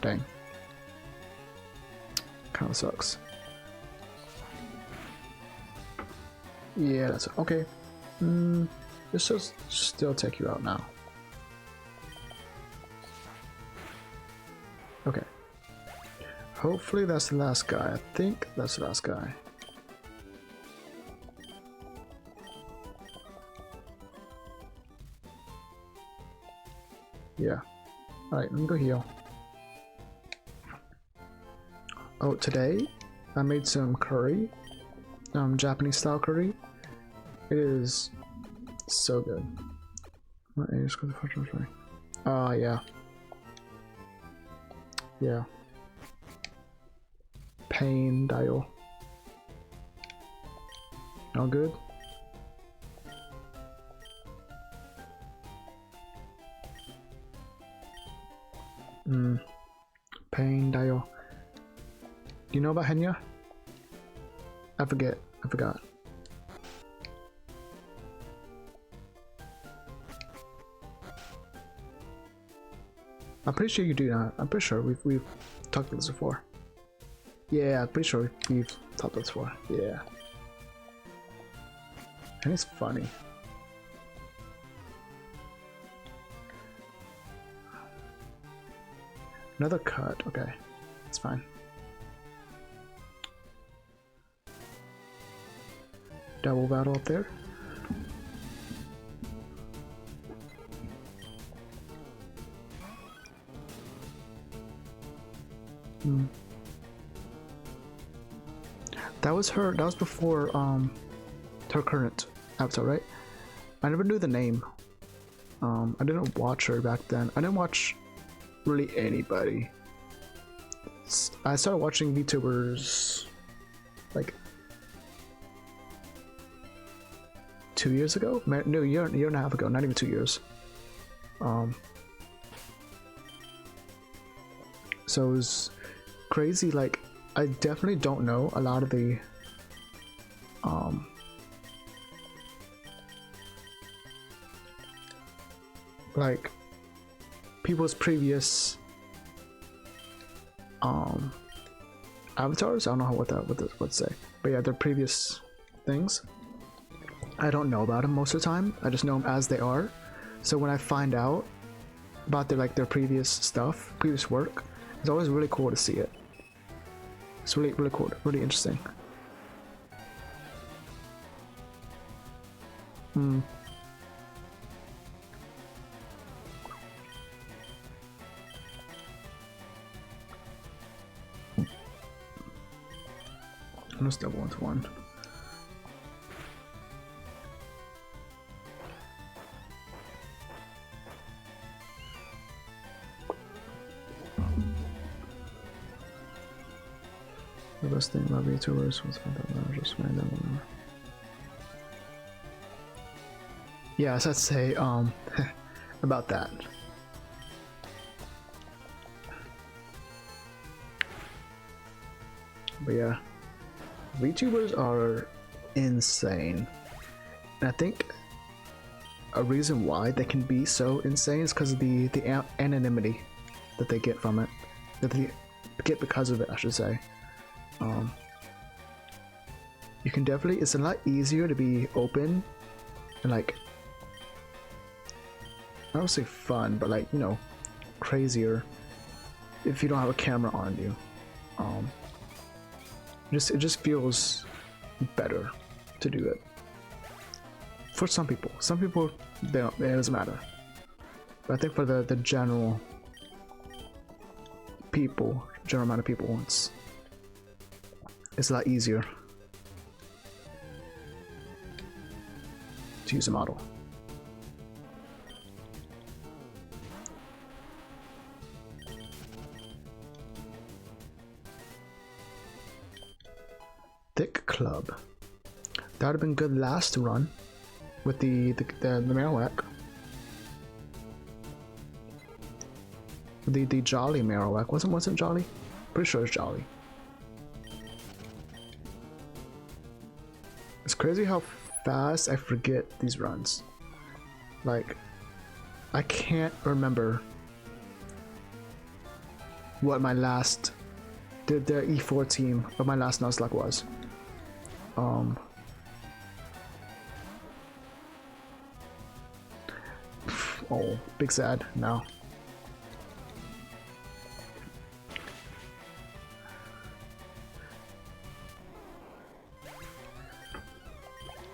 Dang. Kinda sucks. Yeah, that's okay. This should still take you out now. Okay. Hopefully that's the last guy. I think that's the last guy. Yeah. Alright, let me go heal. Oh, today I made some curry. Japanese style curry. It is so good. Yeah. Yeah. Pain dial. All good? Pain dial. Do you know about Henya? I forgot. I'm pretty sure you do not. I'm pretty sure we've talked about this before. Yeah, I'm pretty sure we've talked about this before. Yeah. And it's funny. Another cut. Okay, it's fine. Double battle up there. That was her. That was before her current avatar, right? I never knew the name. I didn't watch her back then. I didn't watch really anybody. I started watching VTubers like 2 years ago? No, year and a half ago, not even 2 years. So it was crazy. Like, I definitely don't know a lot of the like people's previous avatars. I don't know what to say, but yeah, their previous things. I don't know about them most of the time. I just know them as they are. So when I find out about their previous stuff, previous work, it's always really cool to see it. It's really cool, really interesting. Almost double into one. The best thing about VTubers was that just random. Yeah, so I'd say about that. But yeah, VTubers are insane, and I think a reason why they can be so insane is because of the anonymity that they get from it, that they get because of it, I should say. You can definitely, it's a lot easier to be open and like, I don't say fun, but like, you know, crazier if you don't have a camera on you. It just feels better to do it. For some people, it doesn't matter. But I think for the general amount of people, it's a lot easier to use a model. Thick Club. That would have been good last run with the Marowak. The Jolly Marowak. Wasn't Jolly? Pretty sure it's Jolly. It's crazy how fast I forget these runs. Like, I can't remember what my last the E4 team of my last Nuzlocke was. Oh, big sad now.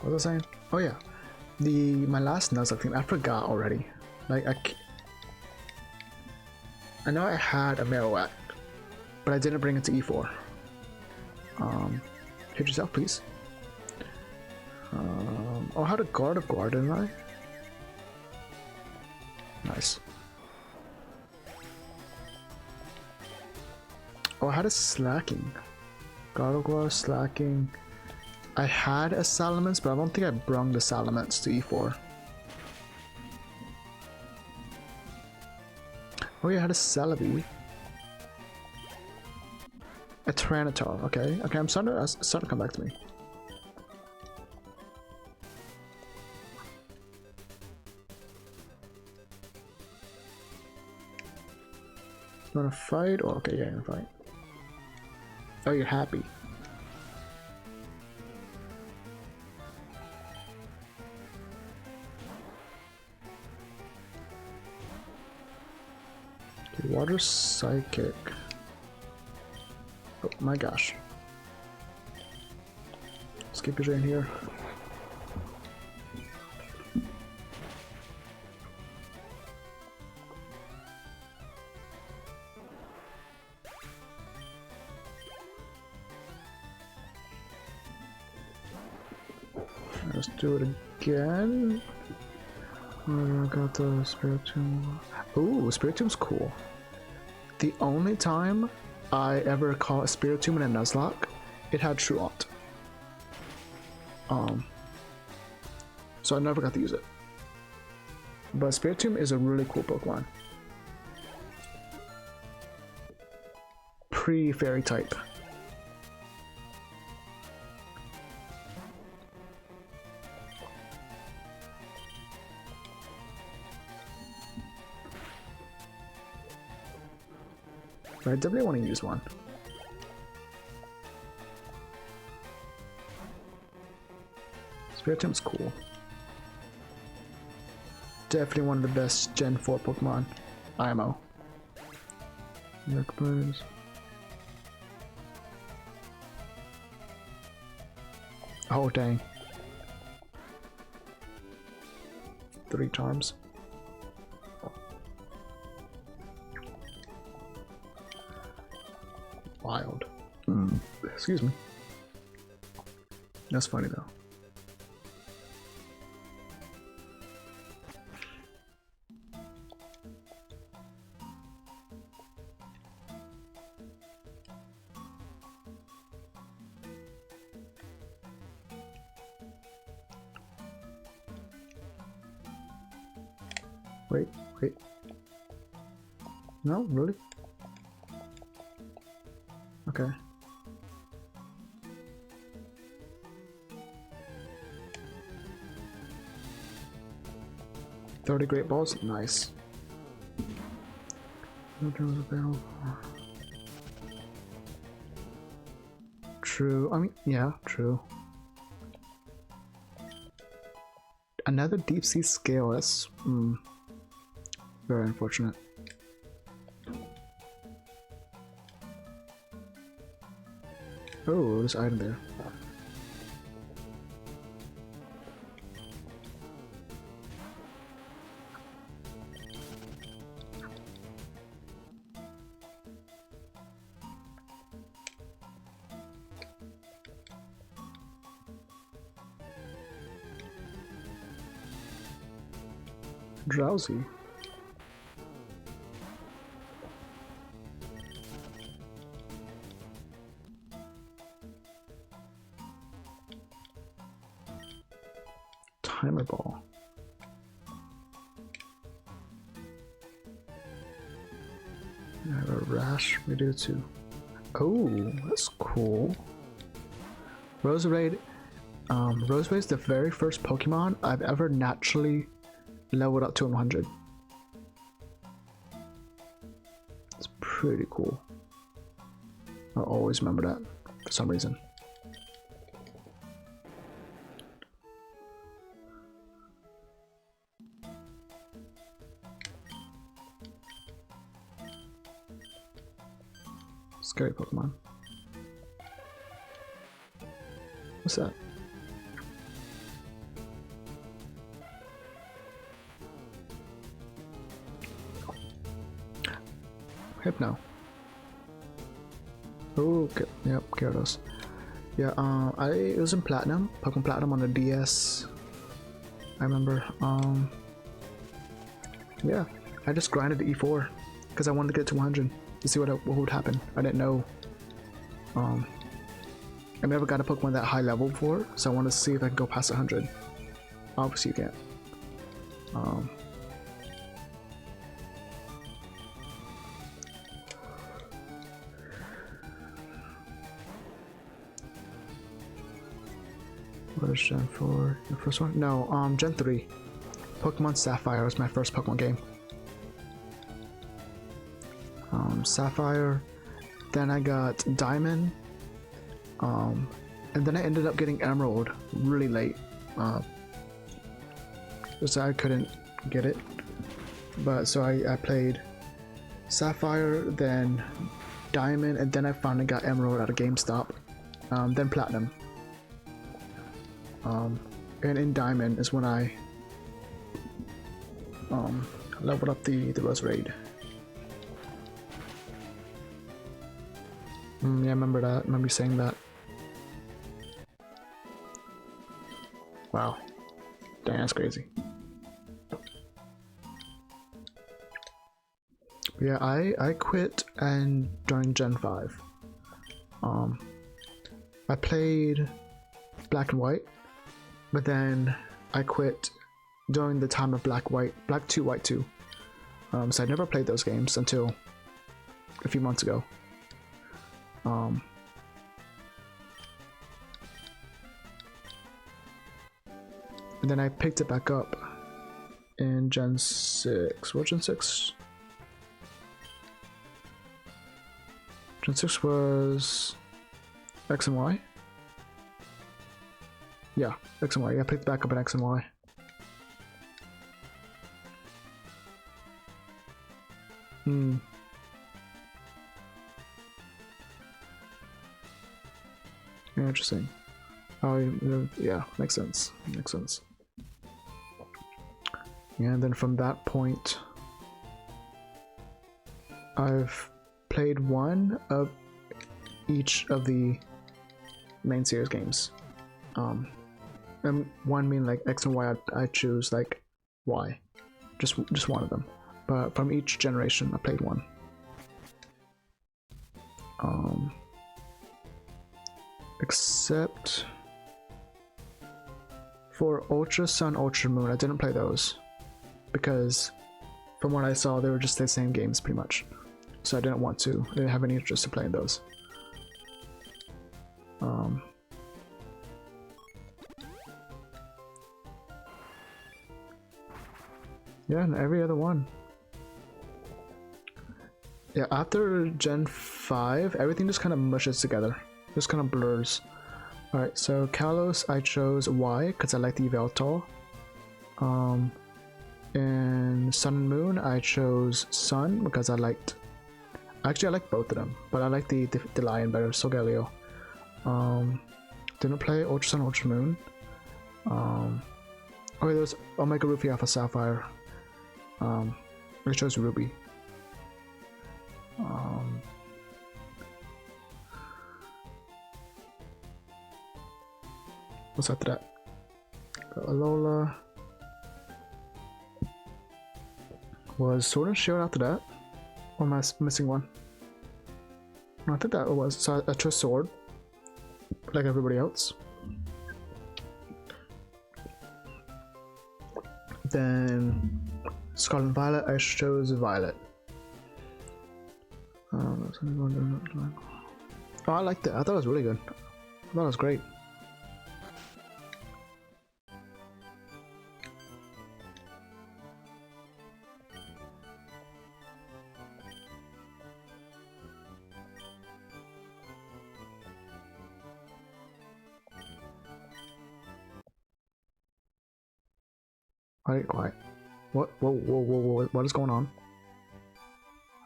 What was I saying? Oh yeah, my last Nuzlocke team, I forgot already. Like I know I had a Marowak, but I didn't bring it to E4. Hit yourself, please. Oh, I had a Guard of Guard, didn't I? Nice. Oh, I had a Slacking. Guard of Guard, Slacking. I had a Salamence, but I don't think I brung the Salamence to E4. Oh yeah, I had a Celebi. A Tyranitar, okay. Okay, I'm starting to come back to me. You wanna fight? Oh, okay, yeah, you're gonna fight. Oh, you're happy. Okay, Water Psychic. Oh my gosh. Skip your drain here. Let's do it again. I got the Spiritomb. Ooh, Spiritom's cool. The only time I ever caught a Spiritomb in a Nuzlocke, it had True Alt. So I never got to use it. But Spiritomb is a really cool Pokemon. Pre-fairy type. But I definitely want to use one. Spiritomb's cool. Definitely one of the best Gen 4 Pokemon. IMO. Birds. Oh dang. 3 charms. Wild. Excuse me. That's funny though. Wait. No, really? Okay. "30 Great Balls? Nice. True. I mean, yeah, true. Another deep sea scale. That's very unfortunate. Oh, there's an item there. Drowsy. Timer ball. I have a rash. We do too. Oh, that's cool. Roserade. Roserade is the very first Pokemon I've ever naturally leveled up to 100. It's pretty cool. I'll always remember that for some reason. Scary Pokemon. What's that? Hypno. Oh, okay. Yep, Gyarados. Yeah, it was in Platinum, Pokemon Platinum on the DS. I remember. Yeah, I just grinded the E4 because I wanted to get to 100 to see what would happen. I didn't know. I never got a Pokemon that high level before, so I wanted to see if I can go past 100. Obviously, you can't. What is Gen 4? The first one? No, Gen 3. Pokemon Sapphire was my first Pokemon game. Sapphire. Then I got Diamond. And then I ended up getting Emerald really late. So I couldn't get it. But so I played Sapphire, then Diamond, and then I finally got Emerald at a GameStop. Then Platinum. And in Diamond is when I leveled up the Roserade. Yeah, I remember that. I remember you saying that. Wow. Dang, that's crazy. Yeah, I quit and joined Gen 5. I played Black and White, but then I quit during the time of Black 2, White 2. So I never played those games until a few months ago. And then I picked it back up in Gen 6. What Gen 6? Gen 6 was X and Y? Yeah, X and Y. Yeah, I picked it back up in X and Y. Yeah, interesting. Oh, yeah, makes sense. Makes sense. Yeah, and then from that point, I've played one of each of the main series games. And one mean like X and Y, I choose like Y, just one of them. But from each generation, I played one. Except for Ultra Sun, Ultra Moon, I didn't play those because from what I saw, they were just the same games pretty much. So I didn't want to. I didn't have any interest in playing those. Yeah, and every other one. Yeah, after Gen 5, everything just kind of mushes together. Just kind of blurs. Alright, so Kalos, I chose Y because I like the Yveltal. In Sun and Moon, I chose Sun because I liked... Actually, I like both of them, but I like the Lion better, Solgaleo. Didn't play Ultra Sun, Ultra Moon. Okay, there's Omega Ruby, Alpha Sapphire. I chose Ruby. What's after that? Got Alola. Was Sword and Shield after that? Or am I missing one? No, I think that was. So I chose Sword, like everybody else. Then Scarlet and Violet, I chose Violet. Oh, I liked it. I thought it was really good. I thought it was great. Alright, quiet. What? Whoa, what is going on?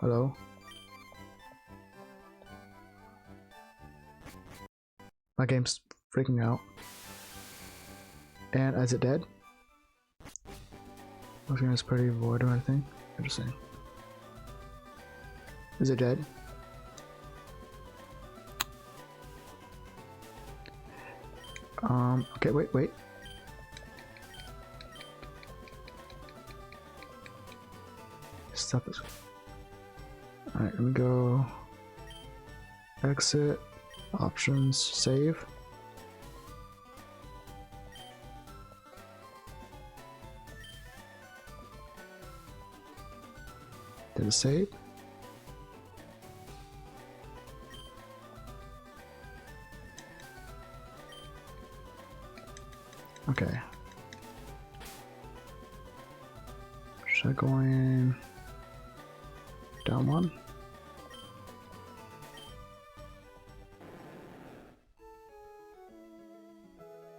Hello? My game's freaking out. And is it dead? I was gonna pretty void or anything. Interesting. Is it dead? Okay, wait. Stop this. Alright, let me go. Exit. Options. Save. Did it save? Okay. Should I go in down one?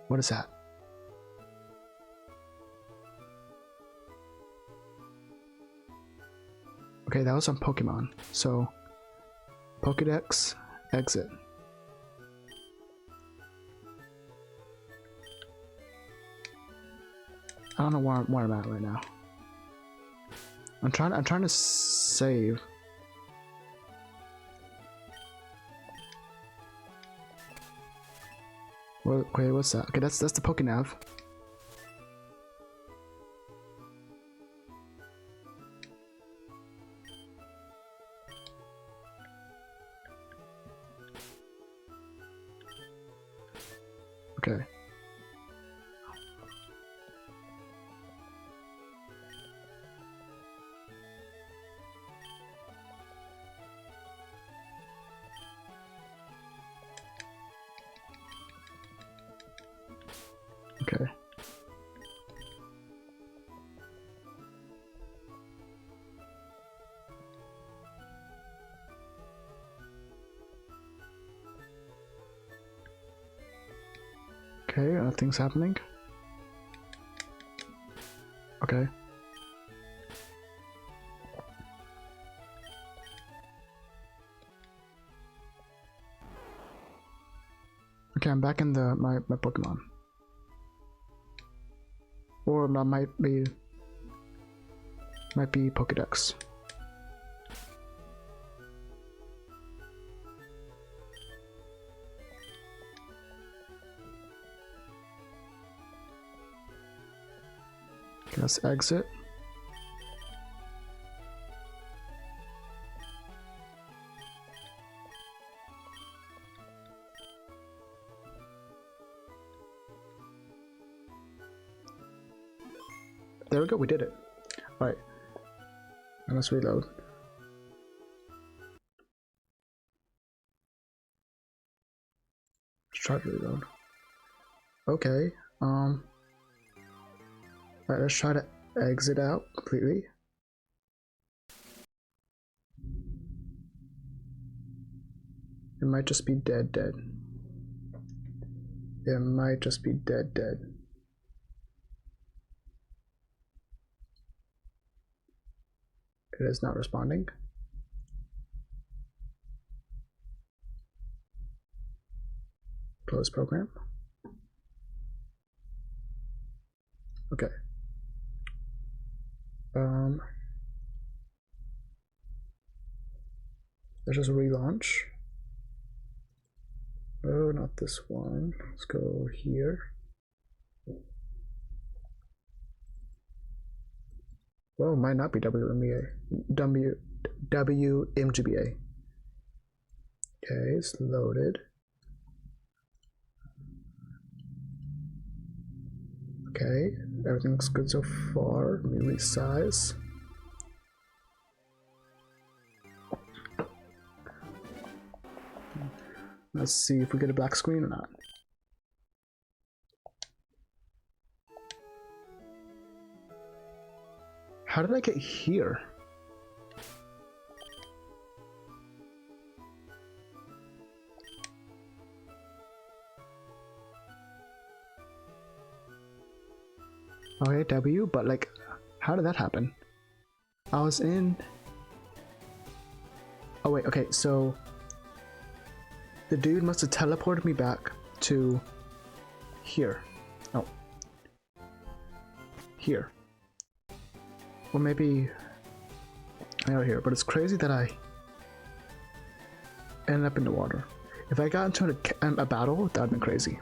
What is that? Okay, that was on Pokemon. So, Pokedex, exit. I don't know where I'm at right now. I'm trying to save. Wait, what's that? Okay, that's the Pokenav. Okay, nothing's happening. Okay. Okay, I'm back in my Pokemon. Or that might be Pokedex. Okay, let's exit. There we go, we did it. Alright. And let's reload. Let's try to reload. Okay. Alright, let's try to exit out completely. It might just be dead. It might just be dead. It is not responding. Close program. Okay. Let's just relaunch. Oh, not this one. Let's go here. Well, it might not be WMGA. WMGBA. Okay, it's loaded. Okay, everything looks good so far. Let me resize. Let's see if we get a black screen or not. How did I get here? Okay, W, but like, how did that happen? I was in... Oh wait, okay, so... The dude must have teleported me back to... here. Oh. Here. Or maybe... out here, but it's crazy that I... ended up in the water. If I got into a battle, that would've been crazy.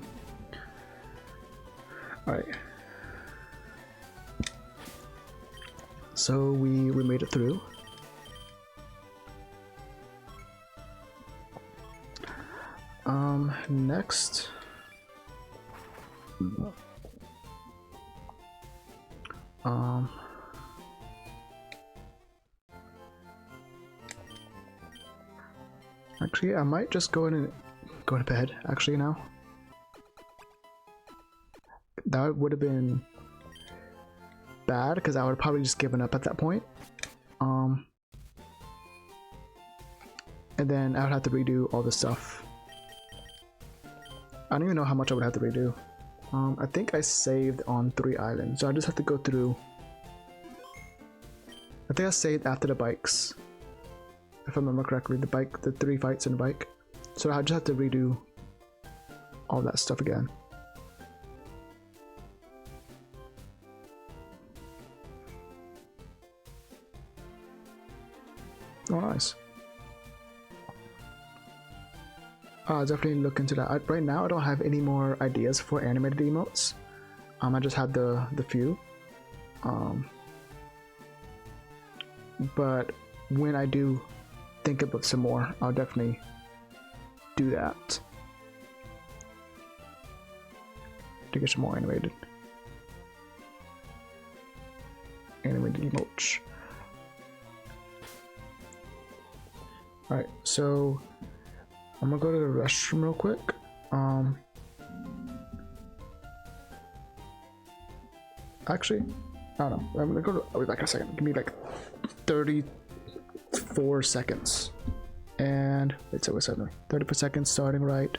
Alright. So we made it through. Next. Actually, I might just go in and go to bed, actually, now. That would have been bad, because I would have probably just given up at that point. And then I would have to redo all this stuff. I don't even know how much I would have to redo. I think I saved on 3 islands, so I just have to go through. I think I saved after the bikes. If I remember correctly, the 3 fights in the bike. So I just have to redo all that stuff again. Oh, nice. I'll definitely look into that. Right now, I don't have any more ideas for animated emotes. I just had the few. But when I do think about some more, I'll definitely do that to get some more animated emotes. Alright, so I'm gonna go to the restroom real quick. Actually, I don't know. I'm gonna go to, I'll be back in a second. Give me like 34 seconds. And wait, so what's happening? 34 seconds starting right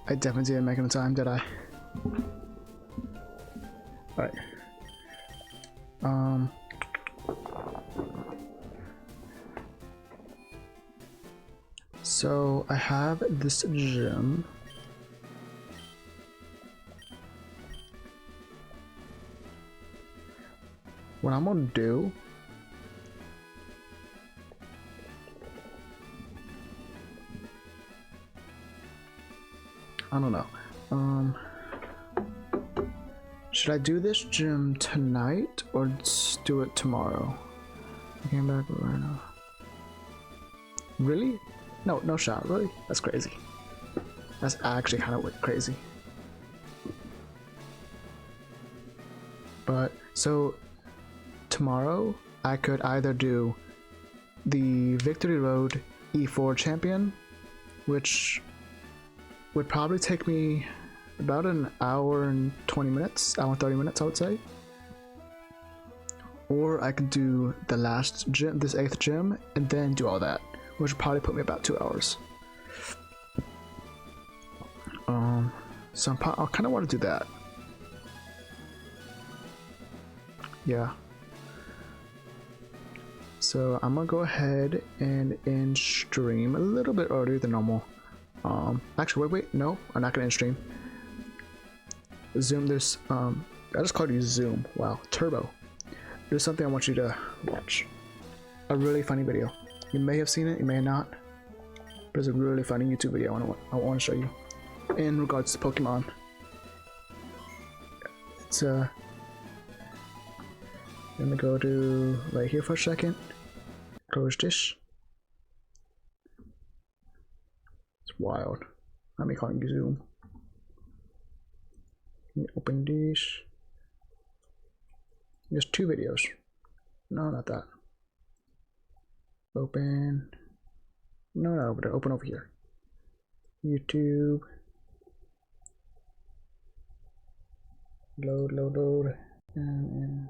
I definitely didn't make it in time, did I? Alright. So I have this gym. What I'm gonna do I don't know. Should I do this gym tonight or do it tomorrow? I came back right now. Really? No, no shot. Really? That's crazy. That's actually kind of crazy. But so tomorrow I could either do the Victory Road E4 champion, which would probably take me about an hour and 20 minutes, hour and 30 minutes, I would say. Or I could do the last gym, this 8th gym, and then do all that, which would probably put me about 2 hours. So I kind of want to do that. Yeah. So I'm gonna go ahead and end stream a little bit earlier than normal. Actually, wait, no, I'm not gonna end stream. Zoom, there's I just called you Zoom. Wow, Turbo. There's something I want you to watch. A really funny video. You may have seen it, you may not. But it's a really funny YouTube video I want to show you in regards to Pokemon. It's let me go to right here for a second. Close this. It's wild. Let me call you Zoom. Open these. There's 2 videos. No, not that. Open. No, not over there. Open over here. YouTube. Load. And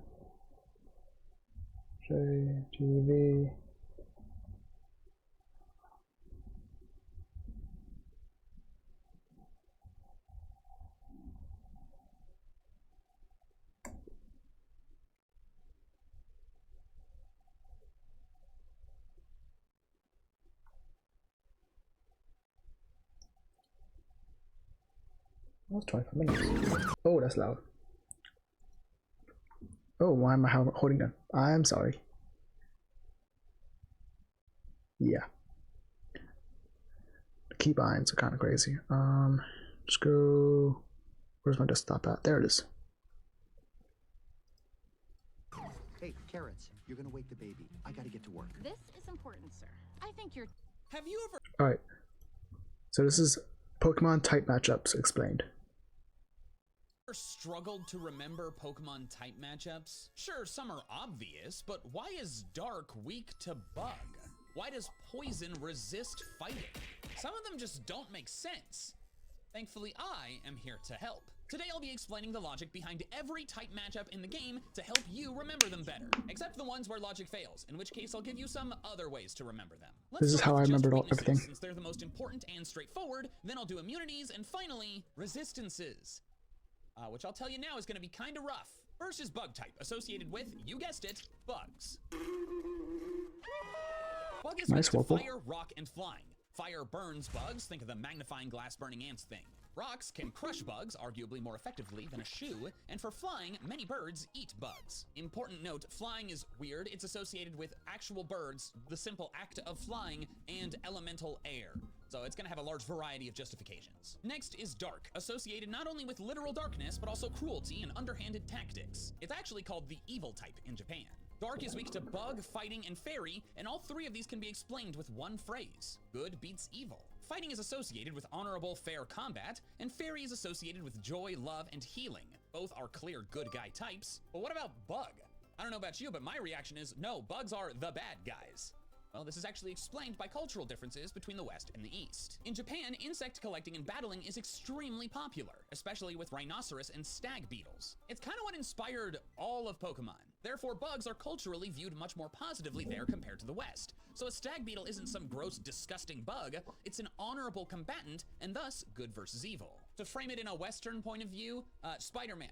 say TV. That was 25 minutes. Oh, that's loud. Oh, why am I holding them? I'm sorry. Yeah. The keybinds are kind of crazy. Just go. Where's my desktop at? There it is. Hey, Carrots, you're gonna wake the baby. I gotta get to work. This is important, sir. I think you're... Have you ever Alright. So this is Pokemon type matchups explained. struggled to remember Pokemon type matchups? Sure, some are obvious, but why is Dark weak to Bug? Why does Poison resist fighting? Some of them just don't make sense. Thankfully, I am here to help. Today I'll be explaining the logic behind every type matchup in the game to help you remember them better, except the ones where logic fails, in which case I'll give you some other ways to remember them. This is how I remembered everything. Since they're the most important and straightforward, then I'll do immunities, and finally, resistances. Which I'll tell you now is gonna be kinda rough. First is Bug type, associated with, you guessed it, bugs. Bug is Nice, weak to Wobble. fire, rock, and flying. Fire burns bugs, think of the magnifying glass burning ants thing. Rocks can crush bugs, arguably more effectively than a shoe, and for flying, many birds eat bugs. Important note, flying is weird. It's associated with actual birds, the simple act of flying, and elemental air. So it's gonna have a large variety of justifications. Next is Dark, associated not only with literal darkness, but also cruelty and underhanded tactics. It's actually called the evil type in Japan. Dark is weak to Bug, Fighting, and Fairy, and all 3 of these can be explained with one phrase. Good beats evil. Fighting is associated with honorable, fair combat, and Fairy is associated with joy, love, and healing. Both are clear good guy types. But what about Bug? I don't know about you, but my reaction is, no, bugs are the bad guys. Well, this is actually explained by cultural differences between the West and the East. In Japan, insect collecting and battling is extremely popular, especially with rhinoceros and stag beetles. It's kind of what inspired all of Pokemon. Therefore, bugs are culturally viewed much more positively there compared to the West. So a stag beetle isn't some gross, disgusting bug, it's an honorable combatant, and thus good versus evil. To frame it in a Western point of view, Spider-Man.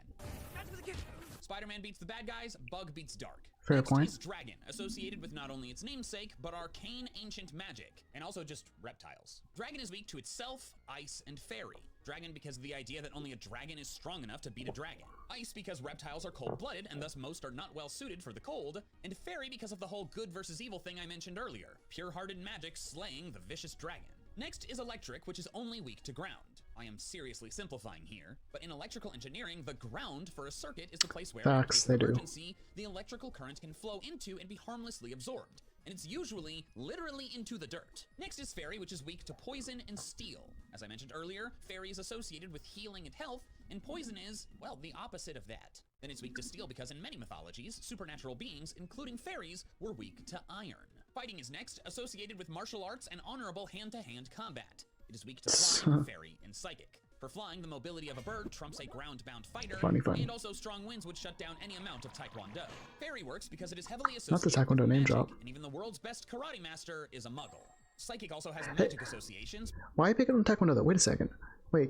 Spider-Man beats the bad guys, Bug beats Dark. Fair Next point. is Dragon, associated with not only its namesake, but arcane ancient magic, and also just reptiles. Dragon is weak to itself, Ice, and Fairy. Dragon because of the idea that only a dragon is strong enough to beat a dragon. Ice because reptiles are cold-blooded and thus most are not well suited for the cold. And Fairy because of the whole good versus evil thing I mentioned earlier. Pure-hearted magic slaying the vicious dragon. Next is Electric, which is only weak to ground. I am seriously simplifying here, but in electrical engineering, the ground for a circuit is the place where, Facts, in case they of do. emergency, the electrical current can flow into and be harmlessly absorbed. And it's usually literally into the dirt. Next is Fairy, which is weak to poison and steel. As I mentioned earlier, Fairy is associated with healing and health, and poison is, well, the opposite of that. Then it's weak to steel because in many mythologies, supernatural beings, including fairies, were weak to iron. Fighting is next, associated with martial arts and honorable hand-to-hand combat. It is weak to flying, fairy, and psychic. For flying, the mobility of a bird trumps a ground-bound fighter, Funny. and also strong winds would shut down any amount of taekwondo. Fairy works because it is heavily Not the associated taekwondo with name magic, drop. and even the world's best karate master is a muggle. Psychic also has magic associations. Why are you picking on taekwondo though? Wait a second. Wait.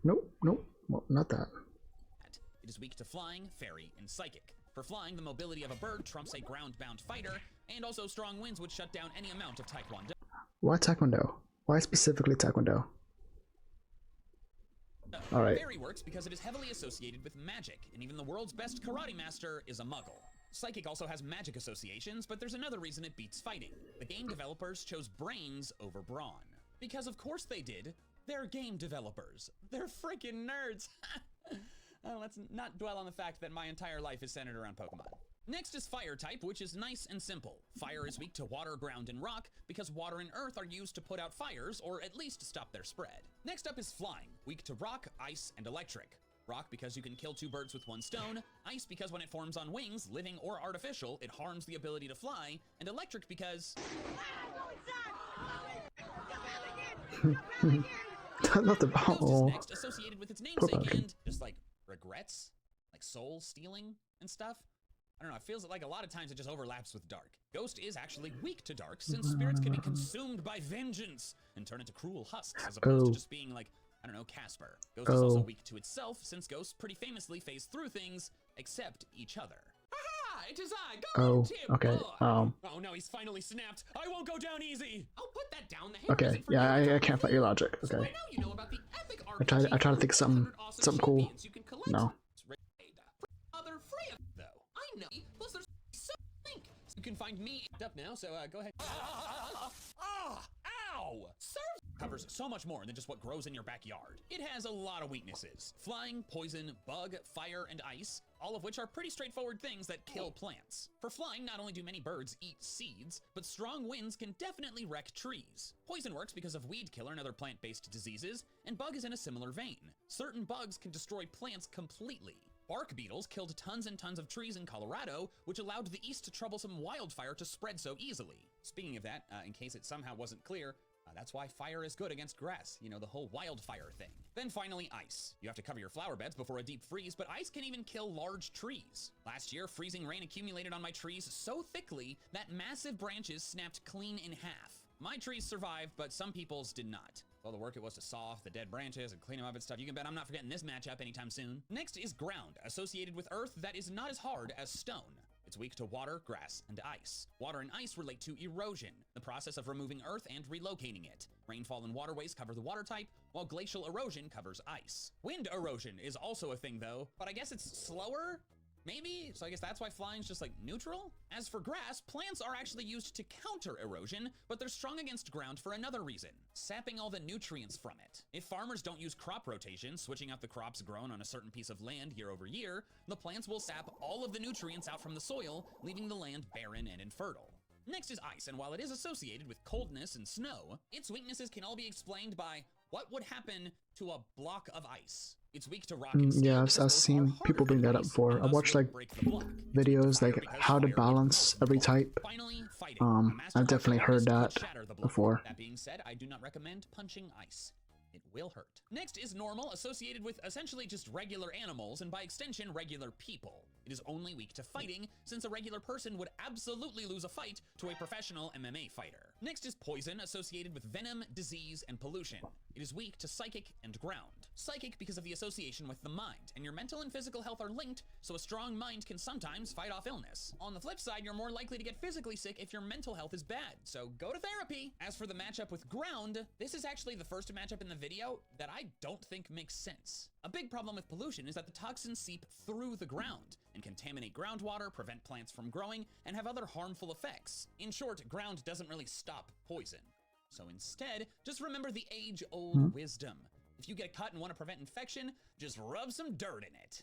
Nope. Well, not that. It is weak to flying, fairy, and psychic. For flying, the mobility of a bird trumps a ground-bound fighter, and also strong winds would shut down any amount of taekwondo. Why taekwondo? Why specifically taekwondo? Alright. Fairy works because it is heavily associated with magic, and even the world's best karate master is a muggle. Psychic also has magic associations, but there's another reason it beats fighting. The game developers chose brains over brawn. Because of course they did. They're game developers. They're freaking nerds. Let's not dwell on the fact that my entire life is centered around Pokemon. Next is Fire type, which is nice and simple. Fire is weak to water, ground, and rock because water and earth are used to put out fires, or at least stop their spread. Next up is Flying, weak to rock, ice, and electric. Rock because you can kill two birds with one stone, ice because when it forms on wings, living or artificial, it harms the ability to fly, and electric because... Not the Ghost ball. is next, associated with its namesake Pokemon. and just like regrets, like soul stealing and stuff. I don't know, it feels like a lot of times it just overlaps with Dark. Ghost is actually weak to Dark since spirits can be consumed by vengeance and turn into cruel husks as opposed to just being like, I don't know, Casper. Ghost is also weak to itself since ghosts pretty famously phase through things except each other. Aha! It is I, Ghost Tim! Okay. Oh no, he's finally snapped. I won't go down easy. I'll put that down. The Okay. isn't for Yeah, you. I can't fight your logic. So Okay. I know you know about the epic I try RPG to think of something 100 awesome something cool. champions you can collect. No. Other free of though. I know. Plus there's so link. So you can find me up now. So go ahead. Ow! Serve covers so much more than just what grows in your backyard. It has a lot of weaknesses: flying, poison, bug, fire, and ice. All of which are pretty straightforward things that kill plants. For flying, not only do many birds eat seeds, but strong winds can definitely wreck trees. Poison works because of weed killer and other plant-based diseases, and bug is in a similar vein. Certain bugs can destroy plants completely. Bark beetles killed tons and tons of trees in Colorado, which allowed the East troublesome wildfire to spread so easily. Speaking of that, in case it somehow wasn't clear, that's why fire is good against grass, you know, the whole wildfire thing. Then finally, ice. You have to cover your flower beds before a deep freeze, but ice can even kill large trees. Last year, freezing rain accumulated on my trees so thickly that massive branches snapped clean in half. My trees survived, but some people's did not. All the work it was to saw off the dead branches and clean them up and stuff, you can bet I'm not forgetting this matchup anytime soon. Next is ground, associated with earth that is not as hard as stone. It's weak to water, grass, and ice. Water and ice relate to erosion, the process of removing earth and relocating it. Rainfall and waterways cover the water type, while glacial erosion covers ice. Wind erosion is also a thing though, but I guess it's slower? Maybe? So I guess that's why flying's just like neutral? As for grass, plants are actually used to counter erosion, but they're strong against ground for another reason: sapping all the nutrients from it. If farmers don't use crop rotation, switching out the crops grown on a certain piece of land year over year, the plants will sap all of the nutrients out from the soil, leaving the land barren and infertile. Next is ice, and while it is associated with coldness and snow, its weaknesses can all be explained by what would happen to a block of ice. It's weak to rock and steel Yeah, because I've both seen are harder people bring than that up ice, before. and I've thus watched will like break the block. It's weak to videos fire like because how to fire balance implodes every the type. block. Finally, fighting. A master I've definitely martial heard artist that could shatter the block. before. That being said, I do not recommend punching ice. It will hurt. Next is normal, associated with essentially just regular animals, and by extension, regular people. It is only weak to fighting, since a regular person would absolutely lose a fight to a professional MMA fighter. Next is poison, associated with venom, disease, and pollution. It is weak to psychic and ground. Psychic because of the association with the mind, and your mental and physical health are linked, so a strong mind can sometimes fight off illness. On the flip side, you're more likely to get physically sick if your mental health is bad, so go to therapy. As for the matchup with ground, this is actually the first matchup in the video that I don't think makes sense. A big problem with pollution is that the toxins seep through the ground and contaminate groundwater, prevent plants from growing, and have other harmful effects. In short, ground doesn't really stop poison. So instead, just remember the age-old wisdom. If you get a cut and want to prevent infection, just rub some dirt in it.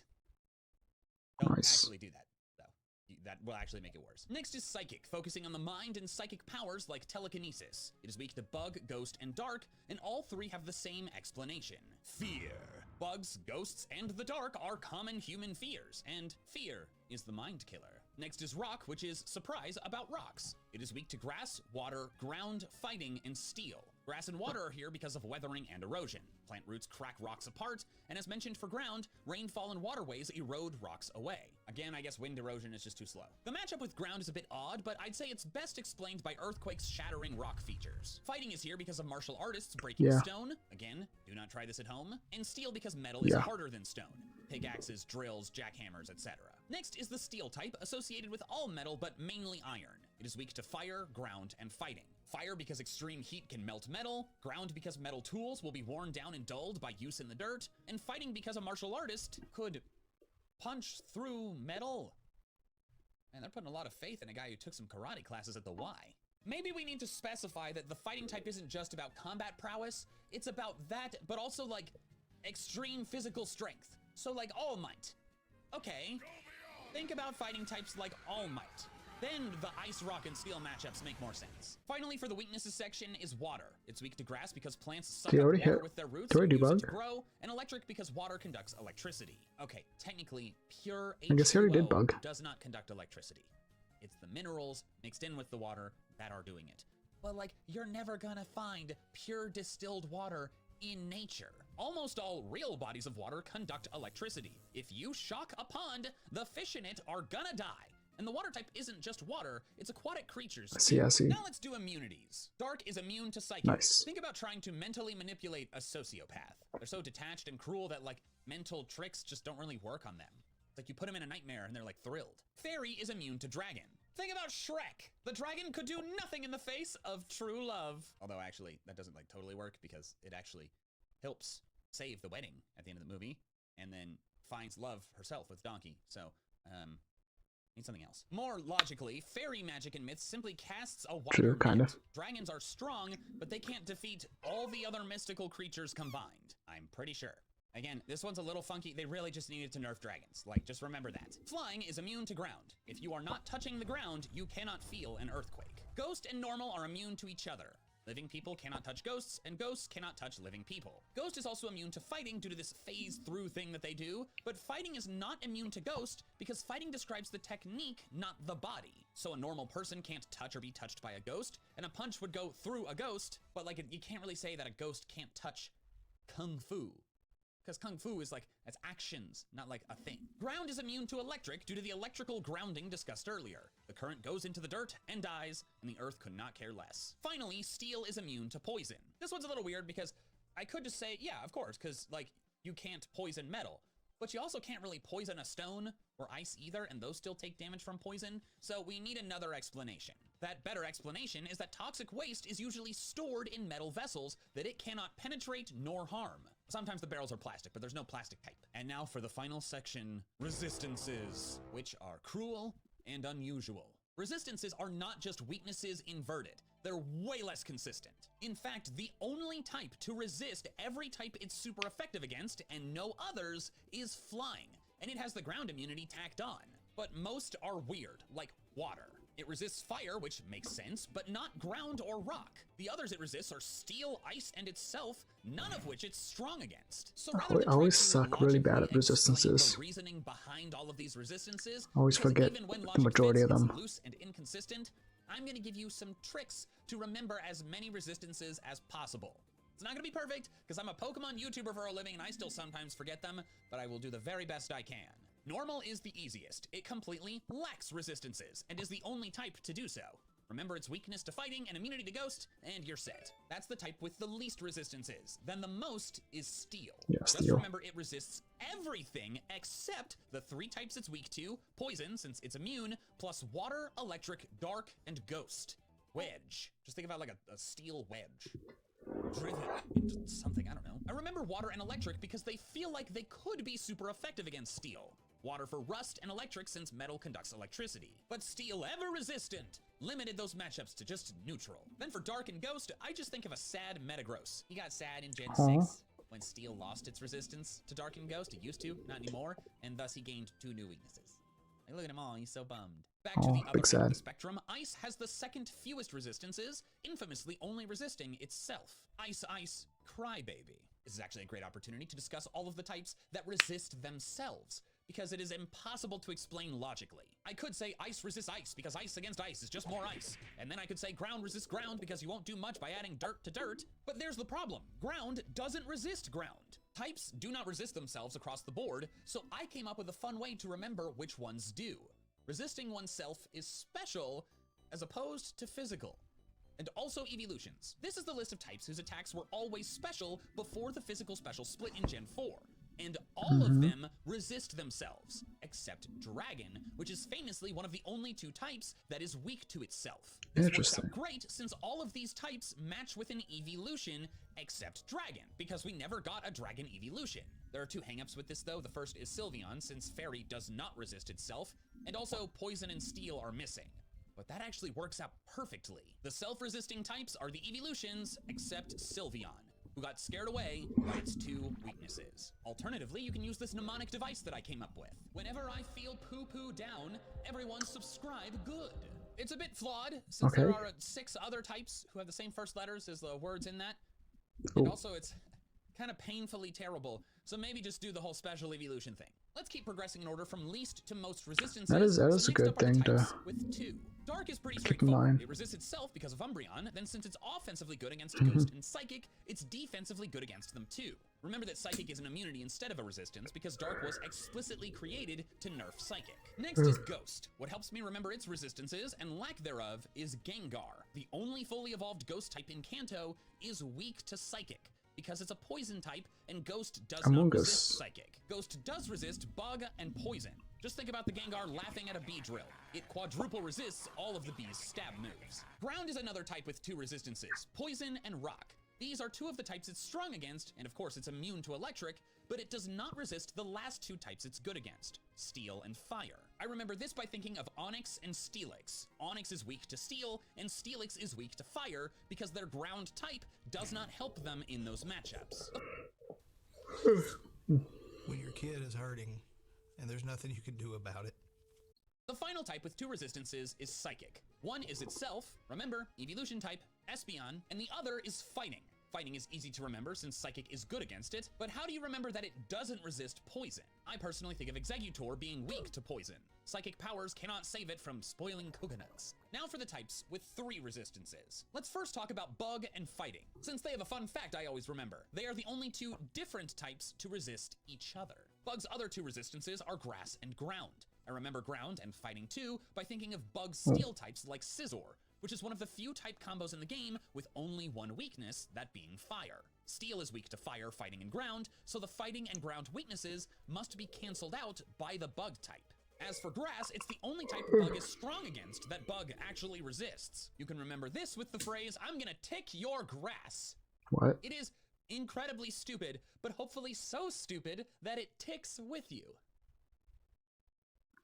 Don't actually do that, though. That will actually make it worse. Next is psychic, focusing on the mind and psychic powers like telekinesis. It is weak to bug, ghost, and dark, and all three have the same explanation. Fear. Bugs, ghosts, and the dark are common human fears, and fear is the mind killer. Next is rock, which is surprise about rocks. It is weak to grass, water, ground, fighting, and steel. Grass and water are here because of weathering and erosion. Plant roots crack rocks apart, and as mentioned for ground, rainfall and waterways erode rocks away. Again, I guess wind erosion is just too slow. The matchup with ground is a bit odd, but I'd say it's best explained by earthquakes shattering rock features. Fighting is here because of martial artists breaking stone. Again, do not try this at home. And steel because metal is harder than stone. Pickaxes, drills, jackhammers, etc. Next is the steel type, associated with all metal but mainly iron. It is weak to fire, ground, and fighting. Fire because extreme heat can melt metal, ground because metal tools will be worn down and dulled by use in the dirt, and fighting because a martial artist could punch through metal. Man, they're putting a lot of faith in a guy who took some karate classes at the Y. Maybe we need to specify that the fighting type isn't just about combat prowess, it's about that, but also like extreme physical strength. So like All Might. Okay, think about fighting types like All Might. Then the ice, rock, and steel matchups make more sense. Finally, for the weaknesses section is water. It's weak to grass because plants suck up water with their roots and use it to grow, and electric because water conducts electricity. Okay, technically, pure H2O does not conduct electricity. It's the minerals mixed in with the water that are doing it. But like, you're never gonna find pure distilled water in nature. Almost all real bodies of water conduct electricity. If you shock a pond, the fish in it are gonna die. And the water type isn't just water, it's aquatic creatures. I see. Now let's do immunities. Dark is immune to psychic. Nice. Think about trying to mentally manipulate a sociopath. They're so detached and cruel that like mental tricks just don't really work on them. It's like you put them in a nightmare and they're like thrilled. Fairy is immune to dragon. Think about Shrek. The dragon could do nothing in the face of true love. Although actually that doesn't like totally work because it actually helps save the wedding at the end of the movie and then finds love herself with Donkey. So, need something else. More logically, fairy magic in myths simply casts a wider net. Dragons are strong, but they can't defeat all the other mystical creatures combined. I'm pretty sure. Again, this one's a little funky. They really just needed to nerf dragons. Like, just remember that. Flying is immune to ground. If you are not touching the ground, you cannot feel an earthquake. Ghost and normal are immune to each other. Living people cannot touch ghosts, and ghosts cannot touch living people. Ghost is also immune to fighting due to this phase-through thing that they do, but fighting is not immune to ghost because fighting describes the technique, not the body. So a normal person can't touch or be touched by a ghost, and a punch would go through a ghost, but like you can't really say that a ghost can't touch kung fu. Because kung fu is like, it's actions, not like a thing. Ground is immune to electric due to the electrical grounding discussed earlier. The current goes into the dirt and dies, and the earth could not care less. Finally, steel is immune to poison. This one's a little weird because I could just say, yeah, of course, because like, you can't poison metal. But you also can't really poison a stone or ice either, and those still take damage from poison, so we need another explanation. That better explanation is that toxic waste is usually stored in metal vessels that it cannot penetrate nor harm. Sometimes the barrels are plastic, but there's no plastic type. And now for the final section, resistances, which are cruel and unusual. Resistances are not just weaknesses inverted. They're way less consistent. In fact, the only type to resist every type it's super effective against, and no others, is flying. And it has the ground immunity tacked on. But most are weird, like water. It resists fire, which makes sense, but not ground or rock. The others it resists are steel, ice, and itself, none of which it's strong against. So rather than I always try to suck really bad logically at resistances. explain the reasoning behind all of these resistances, I always because forget even when the logic majority fits, of them. it's loose and inconsistent, I'm going to give you some tricks to remember as many resistances as possible. It's not going to be perfect, because I'm a Pokemon YouTuber for a living and I still sometimes forget them, but I will do the very best I can. Normal is the easiest. It completely lacks resistances, and is the only type to do so. Remember its weakness to fighting and immunity to ghost, and you're set. That's the type with the least resistances. Then the most is steel. Yeah, Just steel. remember it resists everything except the 3 types it's weak to, poison since it's immune, plus water, electric, dark, and ghost. Wedge. Just think about like a steel wedge. Driven into something, I don't know. I remember water and electric because they feel like they could be super effective against steel. Water for rust and electric since metal conducts electricity. But steel ever resistant limited those matchups to just neutral. Then for dark and ghost, I just think of a sad Metagross. He got sad in Gen 6 when steel lost its resistance to dark and ghost. It used to, not anymore, and thus he gained 2 new weaknesses. Like, look at him all, he's so bummed. Back to the other end of the spectrum, ice has the second fewest resistances, infamously only resisting itself. Ice, ice, crybaby. This is actually a great opportunity to discuss all of the types that resist themselves, because it is impossible to explain logically. I could say ice resists ice because ice against ice is just more ice. And then I could say ground resists ground because you won't do much by adding dirt to dirt. But there's the problem. Ground doesn't resist ground. Types do not resist themselves across the board, so I came up with a fun way to remember which ones do. Resisting oneself is special as opposed to physical. And also evolutions. This is the list of types whose attacks were always special before the physical special split in Gen 4. And all of them resist themselves, except Dragon, which is famously one of the only 2 types that is weak to itself. This works out great since all of these types match with an evolution, except Dragon, because we never got a Dragon evolution. There are 2 hangups with this though. The first is Sylveon, since Fairy does not resist itself, and also Poison and Steel are missing. But that actually works out perfectly. The self-resisting types are the evolutions, except Sylveon, who got scared away by its 2 weaknesses. Alternatively, you can use this mnemonic device that I came up with. Whenever I feel poo-poo down, everyone subscribe good. It's a bit flawed, since there are 6 other types who have the same first letters as the words in that. And also it's kind of painfully terrible, so maybe just do the whole special evolution thing. Let's keep progressing in order from least to most resistances. That is a good thing to with 2. Dark is pretty straightforward. It resists itself because of Umbreon, then since it's offensively good against Ghost and Psychic, it's defensively good against them too. Remember that Psychic is an immunity instead of a resistance because Dark was explicitly created to nerf Psychic. Next is Ghost. What helps me remember its resistances and lack thereof is Gengar. The only fully evolved Ghost type in Kanto is weak to Psychic, because it's a poison type and Ghost does not resist Psychic. Ghost does resist Bug and Poison. Just think about the Gengar laughing at a bee drill. It quadruple resists all of the bee's stab moves. Ground is another type with 2 resistances, Poison and Rock. These are 2 of the types it's strong against, and of course it's immune to electric, but it does not resist the last 2 types it's good against, Steel and Fire. I remember this by thinking of Onix and Steelix. Onix is weak to Steel, and Steelix is weak to Fire, because their ground type does not help them in those matchups. When your kid is hurting, and there's nothing you can do about it. The final type with 2 resistances is Psychic. One is itself, remember, evolution type, Espeon, and the other is Fighting. Fighting is easy to remember since Psychic is good against it, but how do you remember that it doesn't resist Poison? I personally think of Exeggutor being weak to Poison. Psychic powers cannot save it from spoiling coconuts. Now for the types with 3 resistances. Let's first talk about Bug and Fighting, since they have a fun fact I always remember. They are the only 2 different types to resist each other. Bug's other 2 resistances are Grass and Ground. I remember Ground and Fighting too by thinking of Bug's steel types like Scizor, which is one of the few type combos in the game with only 1 weakness, that being Fire. Steel is weak to Fire, Fighting, and Ground, so the Fighting and Ground weaknesses must be cancelled out by the Bug type. As for Grass, it's the only type Bug is strong against that Bug actually resists. You can remember this with the phrase, "I'm gonna tick your grass." What? It is incredibly stupid, but hopefully so stupid that it ticks with you.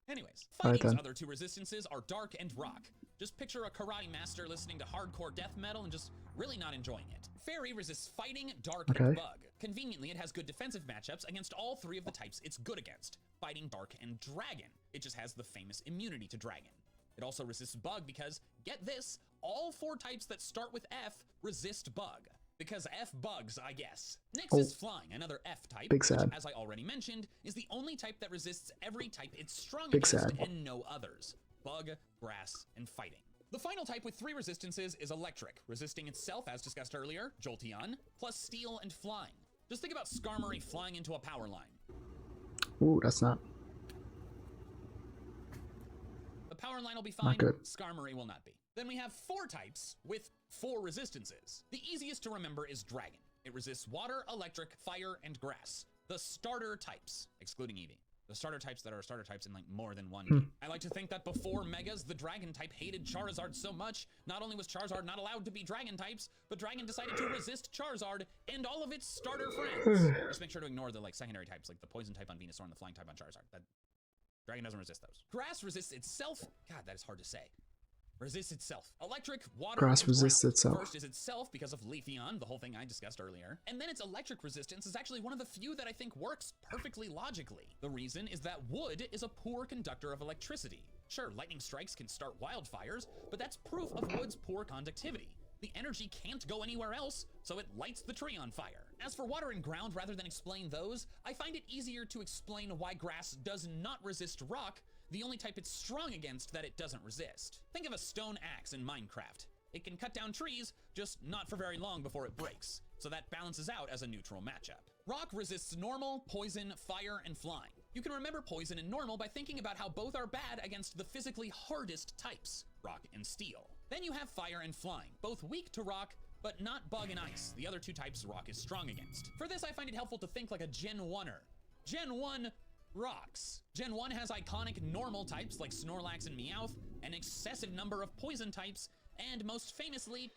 Anyways, Fighting's other 2 resistances are Dark and Rock. Just picture a karate master listening to hardcore death metal and just really not enjoying it. Fairy resists Fighting, Dark, and Bug. Conveniently, it has good defensive matchups against all 3 of the types it's good against, Fighting, Dark, and Dragon. It just has the famous immunity to Dragon. It also resists bug because, get this, all 4 types that start with F resist bug. Because F bugs, I guess. Next is flying, another F type, Big which, sad. as I already mentioned, is the only type that resists every type it's strong Big against sad. and no others. Bug, grass, and fighting. The final type with 3 resistances is electric, resisting itself, as discussed earlier, Jolteon, plus steel and flying. Just think about Skarmory flying into a power line. Ooh, that's not The power line will be fine, good. Skarmory will not be. Then we have 4 types with 4 resistances. The easiest to remember is Dragon. It resists water, electric, fire, and grass. The starter types, excluding Eevee. The starter types that are starter types in like more than one game. I like to think that before Megas, the Dragon type hated Charizard so much, not only was Charizard not allowed to be Dragon types, but Dragon decided to resist Charizard and all of its starter friends. Just make sure to ignore the like secondary types, like the poison type on Venusaur and the flying type on Charizard. That Dragon doesn't resist those. Grass resists itself. God, that is hard to say. Resists itself. Electric, water, Grass and resists ground. itself. First is itself because of Leafeon, the whole thing I discussed earlier. And then its electric resistance is actually one of the few that I think works perfectly logically. The reason is that wood is a poor conductor of electricity. Sure, lightning strikes can start wildfires, but that's proof of wood's poor conductivity. The energy can't go anywhere else, so it lights the tree on fire. As for water and ground, rather than explain those, I find it easier to explain why grass does not resist rock, the only type it's strong against that it doesn't resist. Think of a stone axe in Minecraft. It can cut down trees, just not for very long before it breaks, so that balances out as a neutral matchup. Rock resists normal, poison, fire, and flying. You can remember poison and normal by thinking about how both are bad against the physically hardest types, rock and steel. Then you have fire and flying, both weak to rock, but not bug and ice, the other 2 types rock is strong against. For this, I find it helpful to think like a Gen 1er. Gen 1 rocks. Gen 1 has iconic normal types like Snorlax and Meowth, an excessive number of poison types, and most famously,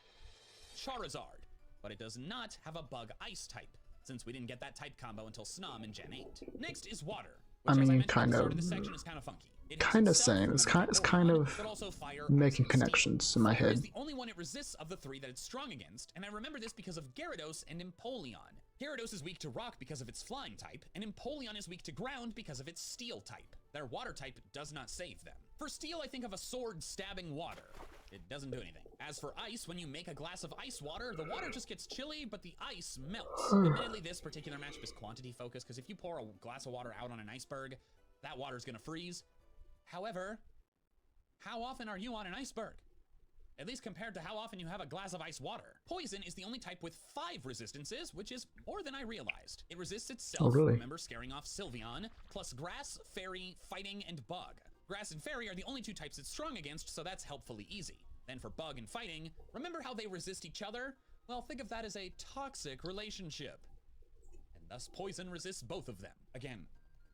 Charizard. But it does not have a bug ice type, since we didn't get that type combo until Snom in Gen 8. Next is water, which I mean, as I mentioned kind at the start of. of this section is kind of funky. It has Kind of itself, same. It's remember kind Vaporeon, of but also fire, ice, making and steel. connections in my Fire is head. the only one it resists of the 3 that it's strong against, and I remember this because of Gyarados and Empoleon. Gyarados is weak to rock because of its flying type, and Empoleon is weak to ground because of its steel type. Their water type does not save them. For steel, I think of a sword stabbing water. It doesn't do anything. As for ice, when you make a glass of ice water, the water just gets chilly, but the ice melts. Admittedly, this particular matchup is quantity focused, because if you pour a glass of water out on an iceberg, that water's gonna freeze. However, how often are you on an iceberg? At least compared to how often you have a glass of ice water. Poison is the only type with 5 resistances, which is more than I realized. It resists itself, Oh, really? remember scaring off Sylveon, plus grass, fairy, fighting, and bug. Grass and fairy are the only 2 types it's strong against, so that's helpfully easy. Then for bug and fighting, remember how they resist each other? Well, think of that as a toxic relationship. And thus poison resists both of them. Again,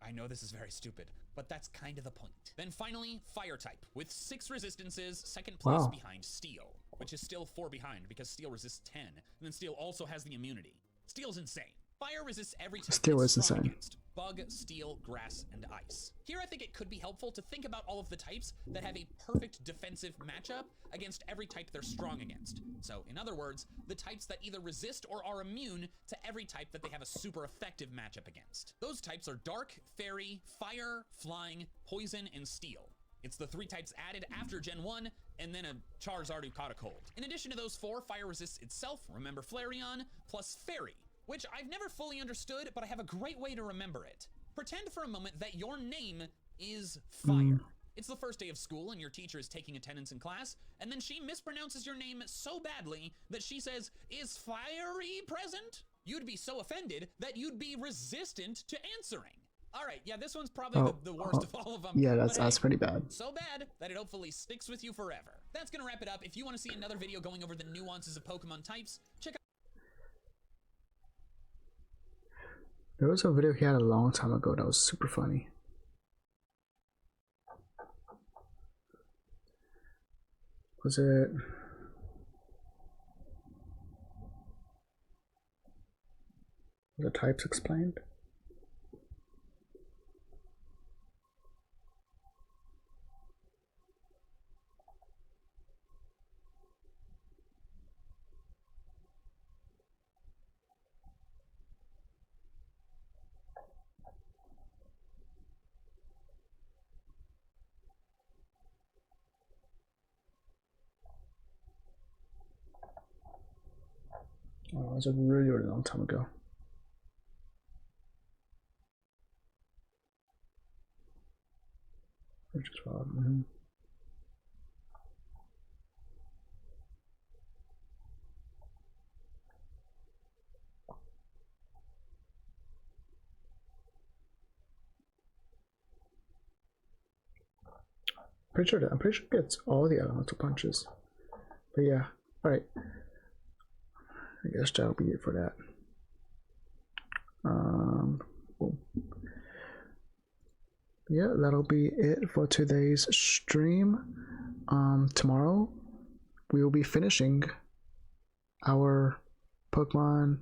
I know this is very stupid, but that's kind of the point. Then finally, fire type, with 6 resistances, second place Wow. behind steel, which is still 4 behind because steel resists 10, and then steel also has the immunity. Steel's insane. Fire resists every type Steel it's is strong insane. against. Bug, steel, grass, and ice. Here I think it could be helpful to think about all of the types that have a perfect defensive matchup against every type they're strong against. So, in other words, the types that either resist or are immune to every type that they have a super effective matchup against. Those types are dark, fairy, fire, flying, poison, and steel. It's the 3 types added after Gen 1, and then a Charizard who caught a cold. In addition to those 4, fire resists itself, remember Flareon, plus fairy, which I've never fully understood, but I have a great way to remember it. Pretend for a moment that your name is Fire. It's the first day of school and your teacher is taking attendance in class, and then she mispronounces your name so badly that she says, "Is Fiery present?" You'd be so offended that you'd be resistant to answering. All right, yeah, this one's probably the worst of all of them. Yeah, but that's hey, pretty bad. so bad that it hopefully sticks with you forever. That's gonna wrap it up. If you want to see another video going over the nuances of Pokemon types, check out There was a video he had a long time ago that was super funny. Was it? Was the types explained? Oh, it was a really, really long time ago. Which is wild. I'm pretty sure it gets all the elemental punches. But yeah, alright. I guess that'll be it for that. Boom. Yeah, that'll be it for today's stream. Tomorrow we will be finishing our Pokemon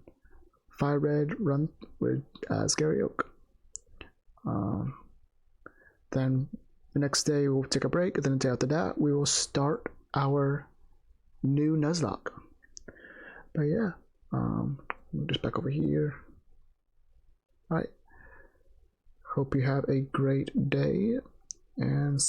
Fire Red run with Scary Oak. Then the next day we'll take a break, and then the day after that we will start our new Nuzlocke. But yeah, we're just back over here. Alright. Hope you have a great day and